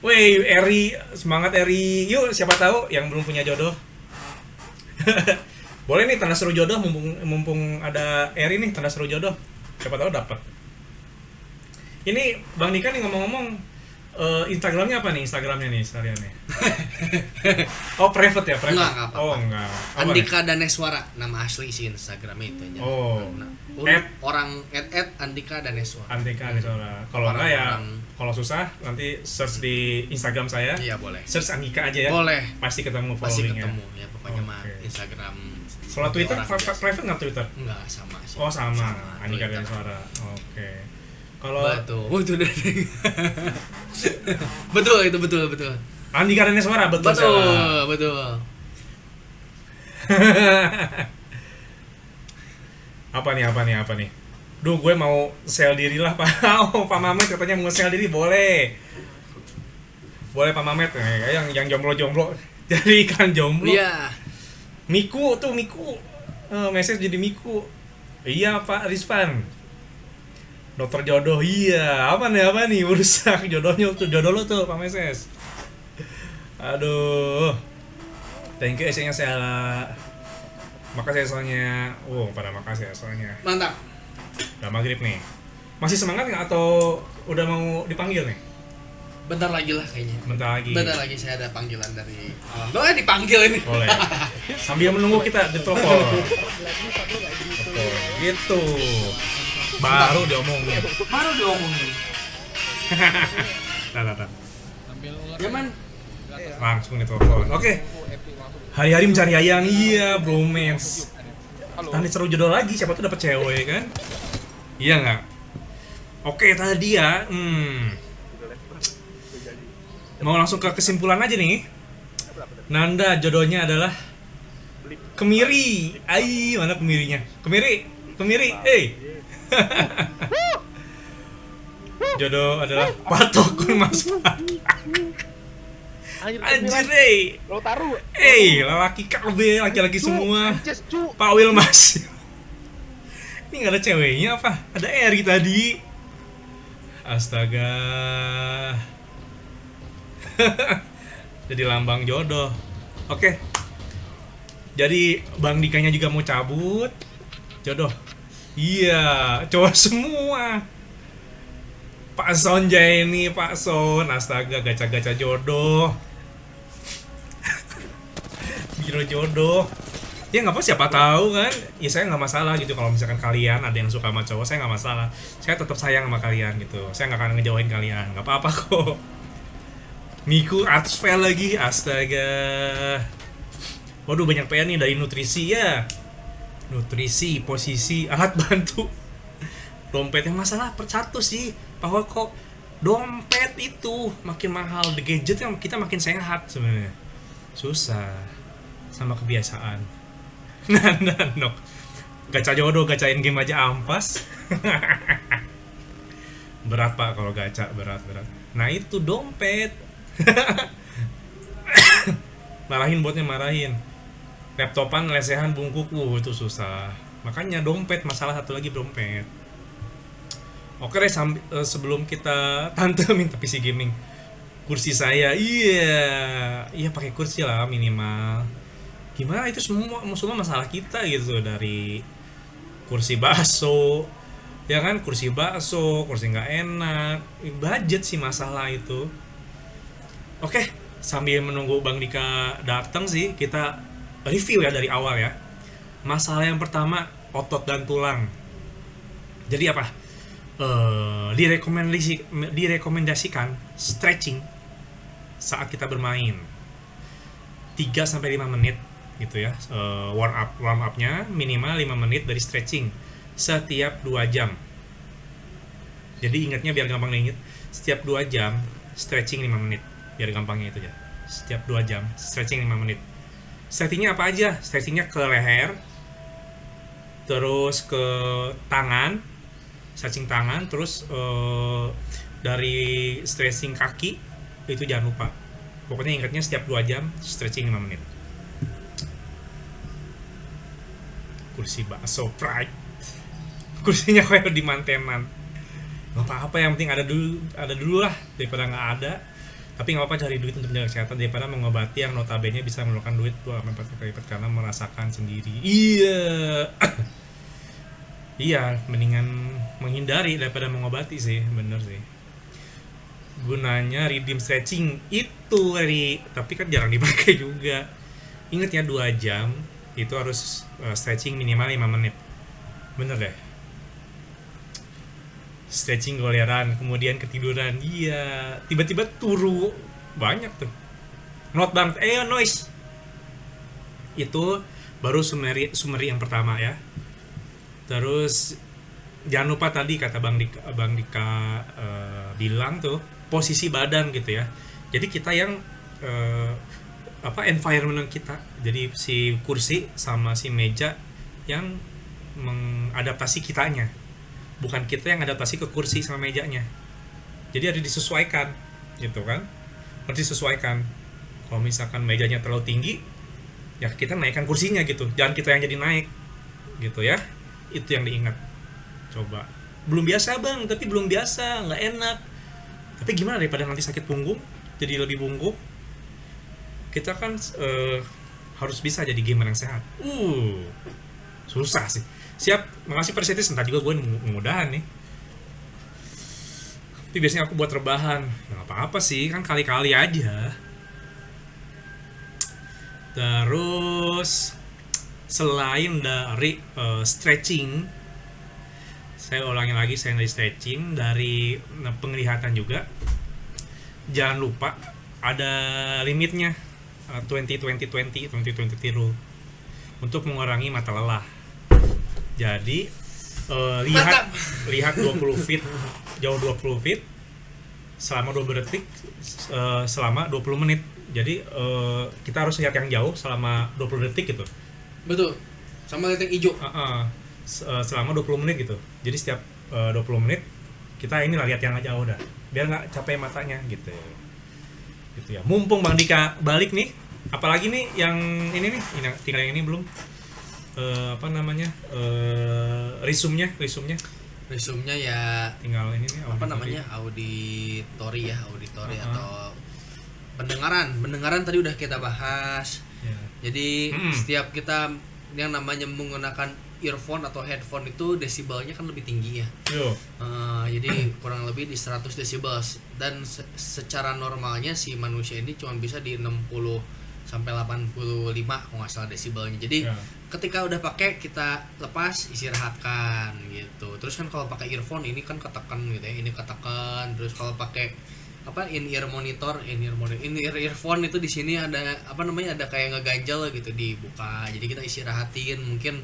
Woi, Eri, semangat Eri. Yuk, siapa tahu yang belum punya jodoh. Boleh nih tanda seru jodoh mumpung ada Eri nih tanda seru jodoh. Siapa tahu dapat. Ini Bang Dika nih ngomong-ngomong Instagramnya apa nih? Instagramnya nih sekalian nih. Oh, private ya, private. Enggak apa-apa. Oh, enggak. Apa Andika Daneswara, nama asli sih Instagramnya itu aja. Oh. Orang @Andika Daneswara. Antika Anisora. Kalau enggak ya, kalau susah nanti search di Instagram saya. Iya boleh. Search Andika aja ya. Boleh. Pasti ketemu Pasti followingnya. ketemu ya pokoknya mah Oke. Instagram. Kalau Twitter orang biasa. private nggak Twitter? Enggak sama sih. Oh sama, Andika Twitter. dan Suara. Oke. Kalau Betul. Oh itu udah. betul. Andika dan Suara betul. Salah. Betul. Apa nih? Duh, gue mau sel diri lah Pak. Oh, Pak Mamet katanya mau sel diri, boleh. Boleh Pak Mamet, yang jomblo. Jadi ikan jomblo. Iya. Miku. Message jadi Miku. Iya Pak Rizvan. Dokter jodoh, iya. Apa nih urusan jodohnya tuh, jodoh lo tuh Pak Meses. Aduh. Thank you SC-nya saya. Makasih soalnya. Pada makasih ya soalnya. Mantap. Udah maghrib nih. Masih semangat nggak atau udah mau dipanggil nih? Bentar lagi lah kayaknya. Bentar lagi Saya ada panggilan dari alam. Dipanggil ini. Boleh. Sambil menunggu kita di telepon. Betul. Gitu. Baru diomongin. Tar. Yaman. Langsung ditelepon. Oke. Hari-hari mencari ayang, iya bromance. Tadi seru jodoh lagi, siapa tuh dapet cewek kan? Iya nggak? Oke tadi ya. Mau langsung ke kesimpulan aja nih. Nanda jodohnya adalah kemiri. Mana kemirinya? Kemiri. Jodoh adalah patokun Mas Pak. Anjir, lo taruh. lelaki KB, laki-laki semua. Pak Wil Mas. Ini nggak ada ceweknya apa? Ada Eri tadi. Astaga. Jadi lambang jodoh. Oke. Jadi Bang Dikanya juga mau cabut. Jodoh. Iya, cowok semua. Pak Son ini, Pak Son, astaga gacha-gacha jodoh. Biro jodoh. Ya nggak apa, siapa tahu kan. Ya saya nggak masalah gitu kalau misalkan kalian ada yang suka sama cowok, saya nggak masalah. Saya tetap sayang sama kalian gitu. Saya nggak akan ngejauhin kalian, nggak apa-apa kok. Miku Artsfell lagi, astaga. Waduh banyak PR nih dari nutrisi ya. Nutrisi, posisi, alat bantu. Dompet yang masalah satu sih, bahwa kok dompet itu makin mahal, the gadget yang kita makin sehat sebenarnya. Susah sama kebiasaan. Nah, gacha jodoh, gacain game aja ampas. Berat Pak kalau gacha, berat. Nah itu dompet. marahin. Laptopan lesehan bungkuk, itu susah. Makanya dompet, masalah satu lagi dompet. Oke deh, sebelum kita tante minta PC gaming, kursi saya, iya pakai kursi lah minimal. Gimana itu semua masalah kita gitu, dari kursi bakso, ya kan, kursi nggak enak, budget sih masalah itu. Oke, sambil menunggu Bang Dika datang sih, kita review ya dari awal ya. Masalah yang pertama, otot dan tulang. Jadi apa? Direkomendasikan stretching saat kita bermain 3-5 menit gitu ya. Warm up-nya minimal 5 menit dari stretching setiap 2 jam. Jadi ingatnya biar gampang diingat, setiap 2 jam stretching 5 menit. Biar gampangnya itu ya. Setiap 2 jam stretching 5 menit. Stretchingnya apa aja? Stretchingnya ke leher, terus ke tangan, stretching tangan, terus dari stretching kaki itu jangan lupa. Pokoknya ingatnya setiap 2 jam stretching 5 menit. Kursi bakso pride. Kursinya kayak di mantenan. Gak apa-apa, yang penting ada dulu lah daripada nggak ada. Tapi nggak apa-apa cari duit untuk menjaga kesehatan daripada mengobati yang notabene bisa mengeluarkan duit 2-4 kali lipat karena merasakan sendiri. Iya. Iya, mendingan menghindari daripada mengobati sih, bener sih. Gunanya redeem stretching itu tapi kan jarang dipakai juga. Ingat ya, 2 jam itu harus stretching minimal 5 menit. Bener deh. Stretching goleran, kemudian ketiduran. Iya, tiba-tiba turu banyak tuh. Not banget, noise. Itu baru summary yang pertama ya. Terus jangan lupa tadi kata Bang Dika bilang tuh posisi badan gitu ya. Jadi kita yang environment kita. Jadi si kursi sama si meja yang mengadaptasi kitanya. Bukan kita yang adaptasi ke kursi sama mejanya. Jadi harus disesuaikan gitu kan. Harus disesuaikan. Kalau misalkan mejanya terlalu tinggi, ya kita naikkan kursinya gitu. Jangan kita yang jadi naik gitu ya. Itu yang diingat. Coba. Belum biasa Bang, tapi belum biasa, nggak enak. Tapi gimana daripada nanti sakit punggung, jadi lebih bungkuk. Kita kan harus bisa jadi gamer yang sehat. Susah sih. Siap, makasih Persetis, entah juga gue mudahan nih. Tapi biasanya aku buat rebahan. Ya gak apa-apa sih, kan kali-kali aja. Terus selain dari stretching, saya ulangi lagi, selain dari stretching, dari penglihatan juga, jangan lupa ada limitnya, 20-20-20 rule untuk mengurangi mata lelah. Jadi lihat 20 feet, jauh 20 feet selama 20 detik, selama 20 menit. Jadi kita harus lihat yang jauh selama 20 detik gitu. Betul. Sama lihat yang hijau. Selama 20 menit gitu. Jadi setiap 20 menit kita inilah lihat yang jauh dah. Biar nggak capek matanya gitu. Gitu ya. Mumpung Bang Dika balik nih, apalagi nih yang ini nih, tinggal yang ini belum. Resumnya ya tinggal ini nih auditori atau pendengaran tadi udah kita bahas ya. Jadi setiap kita yang namanya menggunakan earphone atau headphone itu desibelnya kan lebih tinggi ya. Jadi kurang lebih di 100 decibels dan secara normalnya si manusia ini cuma bisa di 60 sampai 85 kalau nggak salah desibelnya. Jadi ketika udah pakai kita lepas, istirahatkan gitu. Terus kan kalau pakai earphone ini kan ketekan gitu ya, ini ketekan. Terus kalau pakai earphone itu di sini ada ada kayak ngeganjel gitu, dibuka. Jadi kita istirahatin, mungkin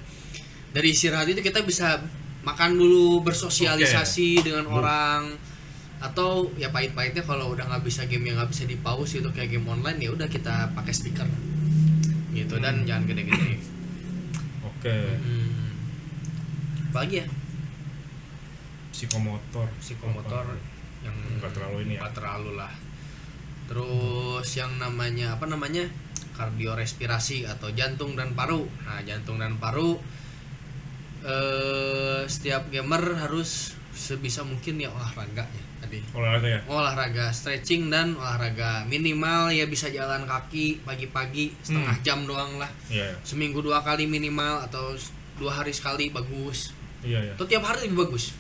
dari istirahat itu kita bisa makan dulu, bersosialisasi dengan orang. Atau ya pahit-pahitnya kalau udah nggak bisa game yang nggak bisa di pause itu kayak game online, ya udah kita pakai speaker gitu dan jangan gede-gede. Apalagi ya? Psikomotor yang nggak terlalu lah. Terus yang namanya kardiorespirasi atau jantung dan paru. Nah, jantung dan paru setiap gamer harus sebisa mungkin ya olahraga ya tadi. Olahraga, stretching dan olahraga minimal ya bisa jalan kaki pagi-pagi setengah jam doang lah. Seminggu 2 kali minimal atau 2 hari sekali bagus. Atau tiap hari lebih bagus.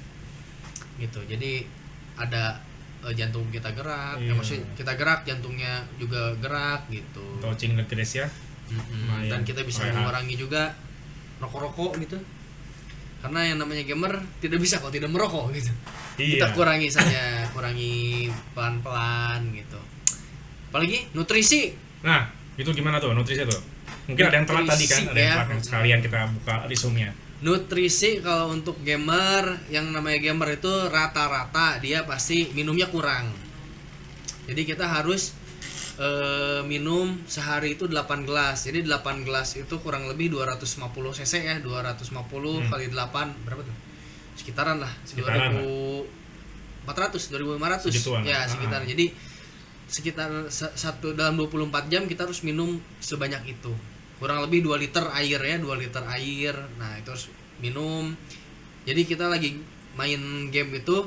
Gitu. Jadi ada jantung kita gerak, Iya. maksudnya kita gerak jantungnya juga gerak gitu. Touching legres ya. Lumayan. Dan kita bisa Rehat. mengurangi juga rokok-rokok gitu. Karena yang namanya gamer tidak bisa kalau tidak merokok gitu. Iya. Kita kurangi saja, kurangi pelan-pelan gitu. Apalagi nutrisi. Nah, itu gimana tuh nutrisi tuh? Mungkin ada yang telat tadi kan, Nutrisi, ada yang ya. telat kan sekalian kita buka resume-nya. Nutrisi kalau untuk gamer, yang namanya gamer itu rata-rata dia pasti minumnya kurang. Jadi kita harus minum sehari itu 8 gelas. Jadi 8 gelas itu kurang lebih 250 cc ya, 250 kali 8 berapa tuh? Sekitaran lah, Sekitaran 2400, 2500 Segituan ya lah. sekitar. Jadi sekitar satu dalam 24 jam kita harus minum sebanyak itu. Kurang lebih 2 liter air ya, 2 liter air. Nah, itu harus minum. Jadi kita lagi main game itu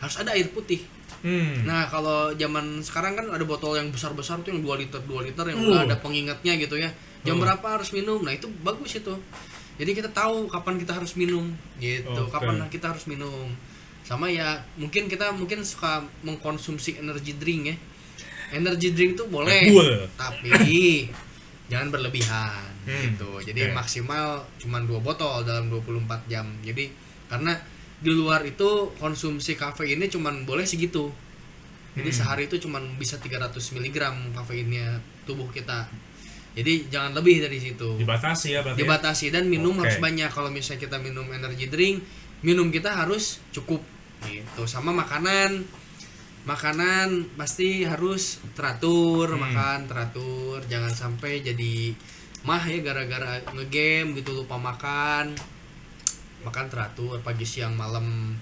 harus ada air putih. Nah, kalau zaman sekarang kan ada botol yang besar-besar tuh yang 2 liter yang udah ada pengingatnya gitu ya. Jam berapa harus minum. Nah, itu bagus itu. Jadi kita tahu kapan kita harus minum gitu. Oke. Kapan kita harus minum. Sama ya, mungkin kita suka mengkonsumsi energy drink ya. Energy drink tuh boleh, Red Bull. tapi jangan berlebihan gitu. Jadi Oke. maksimal cuman 2 botol dalam 24 jam. Jadi karena di luar itu konsumsi kafeinnya cuman boleh segitu. Jadi sehari itu cuman bisa 300 mg kafeinnya tubuh kita. Jadi jangan lebih dari situ. Dibatasi ya berarti. Dibatasi dan minum Oke. harus banyak. Kalau misalnya kita minum energy drink, minum kita harus cukup gitu. Sama makanan pasti harus teratur, makan teratur, jangan sampai jadi mah ya gara-gara ngegame gitu lupa makan teratur pagi siang malam.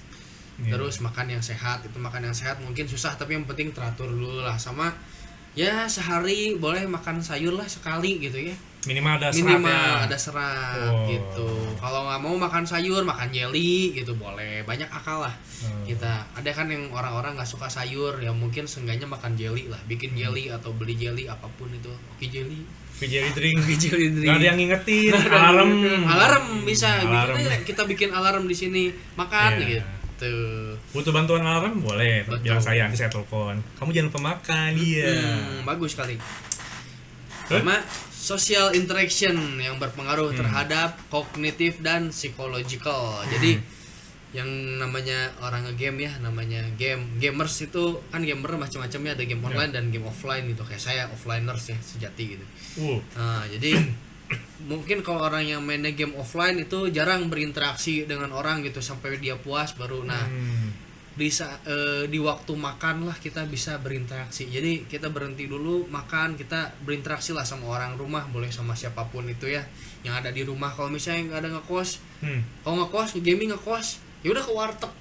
Iya. Terus makan yang sehat, itu makan yang sehat mungkin susah tapi yang penting teratur dulu lah. Sama ya sehari boleh makan sayur lah sekali gitu ya, Minimal ada serat minimal ya. ada serat Oh. gitu. Kalau nggak mau makan sayur, makan jelly gitu boleh, banyak akal lah. Kita ada kan yang orang-orang nggak suka sayur ya, mungkin seenggaknya makan jelly lah, bikin jelly atau beli jelly apapun itu. Oke, jelly Jelly drink. jelly drink. Gak ada yang ngingetin. Alarm. Bisa Alarm. kita bikin alarm di sini makan Iya. gitu. Butuh bantuan alarm boleh. Betul. Bilang saya, nanti saya telepon. Kamu jangan lupa makan. Iya. Bagus sekali. Sama social interaction yang berpengaruh terhadap kognitif dan psychological. Jadi yang namanya orang nge-game ya, namanya gamers itu kan gamer macam-macamnya, ada game online dan game offline gitu. Kayak saya offliners ya sejati gitu. Nah, jadi mungkin kalau orang yang mainnya game offline itu jarang berinteraksi dengan orang gitu sampai dia puas baru. Nah, di waktu makan lah kita bisa berinteraksi. Jadi kita berhenti dulu makan, kita berinteraksi lah sama orang rumah, boleh sama siapapun itu ya yang ada di rumah. Kalau misalnya nggak ada ngekos, kalau ngekos gaming ngekos, ya udah ke warteg.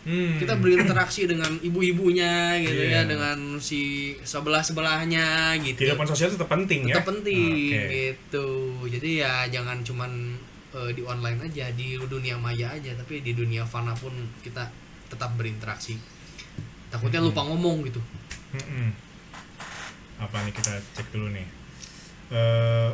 Kita berinteraksi dengan ibu-ibunya gitu Iya. ya, dengan si sebelahnya gitu. Kehidupan sosial tetap penting ya. Tetap penting Oke. gitu. Jadi ya jangan cuman di online aja, di dunia maya aja, tapi di dunia fana pun kita tetap berinteraksi. Takutnya lupa ngomong gitu. Apa nih, kita cek dulu nih.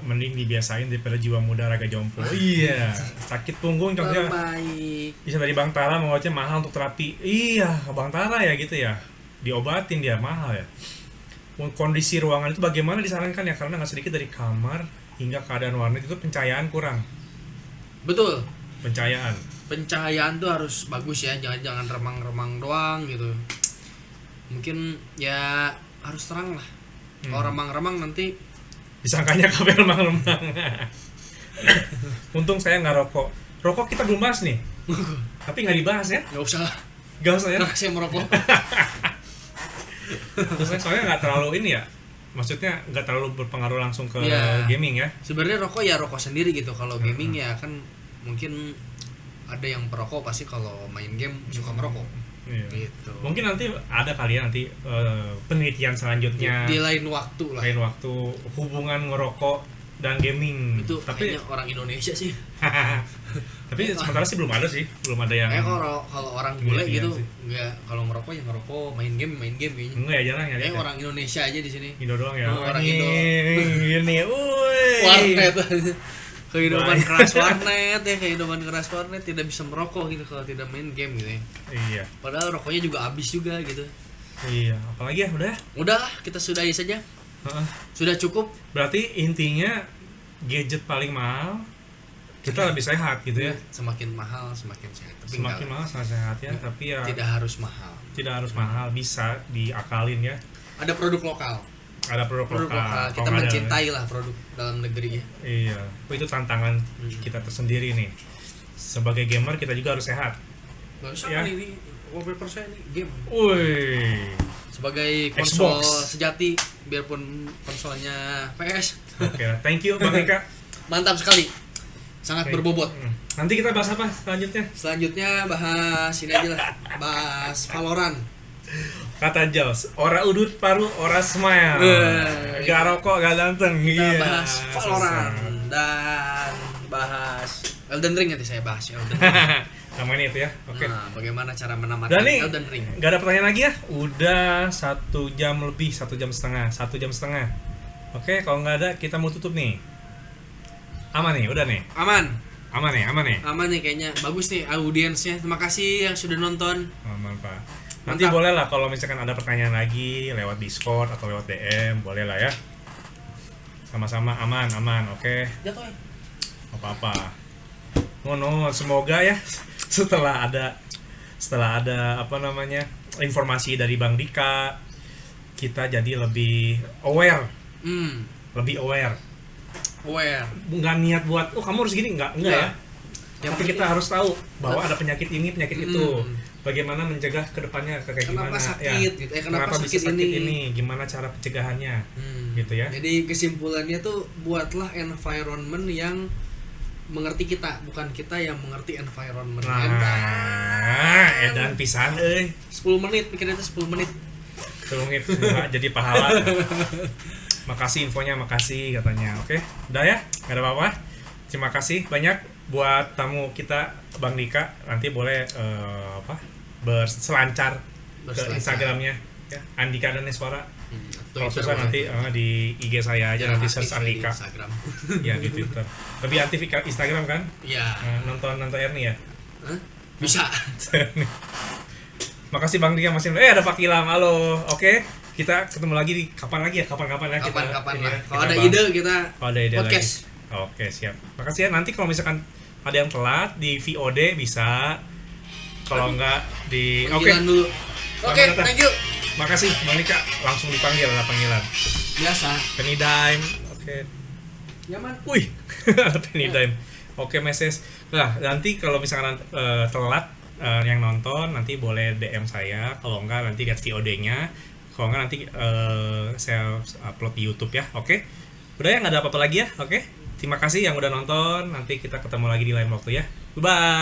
Mending dibiasain daripada jiwa muda raga jompo. Iya, sakit punggung contohnya. Baik. Bisa dari Bang Tara mengoceh mahal untuk terapi. Iya, Bang Tara ya gitu ya. Diobatin dia mahal ya. Kondisi ruangan itu bagaimana disarankan ya, karena nggak sedikit dari kamar hingga keadaan warnet itu pencahayaan kurang. Betul. Pencahayaan Tuh harus bagus ya, jangan remang-remang doang gitu. Mungkin ya harus terang lah. Kalau remang-remang nanti disangkanya kabel remang-remang. Untung saya nggak rokok. Rokok kita belum bahas nih. Tapi nggak dibahas ya. nggak usah lah. Gak usah ya. Karena saya merokok. Terus soalnya nggak terlalu ini ya. Maksudnya nggak terlalu berpengaruh langsung ke Iya. gaming ya. Sebenarnya rokok ya rokok sendiri gitu. Kalau gaming ya kan mungkin ada yang perokok pasti kalau main game suka merokok. Iya. Gitu. Mungkin nanti ada kali ya nanti penelitian selanjutnya. Di lain waktu lah. Lain waktu hubungan ngerokok dan gaming. Itu tapi kayaknya orang Indonesia sih. tapi sementara sih belum ada yang Kayak kalau orang bule penelitian gitu sih. nggak, kalau ngerokok ya ngerokok, main game kayaknya. Enggak ya, jarang ya. Kayak lihat ya. orang Indonesia aja di sini. Indo doang ya. Oh, orang Ini, Indo. Ini, wuih. Warnet. Kehidupan Baik. keras warnet ya, kehidupan keras warnet tidak bisa merokok gitu kalau tidak main game gitu ya. Iya. Padahal rokoknya juga habis juga gitu. Iya, apalagi ya udah. Udahlah, kita sudahi saja. Heeh. Sudah cukup. Berarti intinya gadget paling mahal kita lebih sehat gitu ya. Semakin mahal semakin sehat. Tapi Semakin mahal semakin sehat ya, tapi ya tidak harus mahal. tidak harus mahal, bisa diakalin ya. Ada produk lokal. Ada produk lokal. Kita Kalau nggak ada- mencintai lah produk dalam negeri ya. Iya, itu tantangan kita tersendiri nih. Sebagai gamer kita juga harus sehat. Gak usah Ya. ini wallpaper saya nih game. Woi. Sebagai konsol Xbox. sejati, biarpun konsolnya PS. Oke, thank you Bang Eka. Mantap sekali. Sangat Oke. berbobot. Nanti kita bahas apa selanjutnya? Selanjutnya bahas ini aja lah. Bahas Valorant. Kata Jaws, ora udut paru, ora smile. Gak rokok, gak ganteng. Kita Iya. bahas Valorant dan bahas Elden Ring nanti saya bahas ya, Elden Ring. Sama ini itu ya. Oke. Nah, bagaimana cara menamatkan Dan nih, Elden Ring? gak ada pertanyaan lagi ya? Udah 1 jam lebih, 1 jam setengah, 1 jam setengah. Oke, kalau nggak ada kita mau tutup nih. Aman nih, udah nih. Aman. Aman nih, aman nih. Aman nih kayaknya. Bagus nih audiensnya. Terima kasih yang sudah nonton. Aman Pak. Nanti Mantap. boleh lah kalau misalkan ada pertanyaan lagi lewat Discord atau lewat DM, boleh lah ya. Sama-sama aman, oke. Jatuh ya. Apa-apa. No, semoga ya setelah ada apa namanya informasi dari Bang Dika, kita jadi lebih aware, lebih aware. Aware. Nggak niat buat, oh kamu harus gini, enggak ya. Yang Tapi kita harus tahu bahwa ada penyakit ini, penyakit itu. Hmm. Bagaimana mencegah ke depannya kayak Kenapa gimana sakit gitu, kenapa bisa sakit sakit ini? gimana cara pencegahannya. Gitu ya. Jadi kesimpulannya tuh buatlah environment yang mengerti kita, bukan kita yang mengerti environment. Nah, edan pisan euy. 10 menit, mikirnya itu 10 menit. Tolong itu semoga jadi pahala. Makasih infonya, makasih katanya. Oke, udah ya, nggak ada apa-apa. Terima kasih banyak buat tamu kita Bang Dika. Nanti boleh berselancar ke Berselancar. Instagramnya ya, Andika dan Neswara. Kalau Twitter susah boleh. nanti di IG saya aja, nanti aktif search di Andika. Instagram. Ya di Twitter. Lebih aktif di Instagram kan? Iya. Nonton Ernie ya. Hah? Bisa. Makasih Bang Dika masih. Ada Pak Ilham. Halo. Oke. Kita ketemu lagi di kapan ya? Kapan-kapan ya kita. Kapan-kapan ini lah. ya, Kalau kita ada bahas. ide kita Kalau ada ide podcast. lagi. Oke, siap. Makasih ya. Nanti kalau misalkan ada yang telat di VOD bisa. Kalau enggak di Panggilan dulu. Oke, Selamat datang. thank you. Makasih Bang Dika. Langsung dipanggil ada panggilan. Biasa. Penny Dime. Oke. Nyaman. Wih, Penny Dime. Oke, message. Nah, nanti kalau misalkan telat yang nonton nanti boleh DM saya. Kalau enggak nanti lihat VOD-nya. Kalau enggak nanti saya upload di YouTube ya. Oke. Udah ya, nggak ada apa-apa lagi ya. Oke. Terima kasih yang udah nonton. Nanti kita ketemu lagi di lain waktu ya. Bye.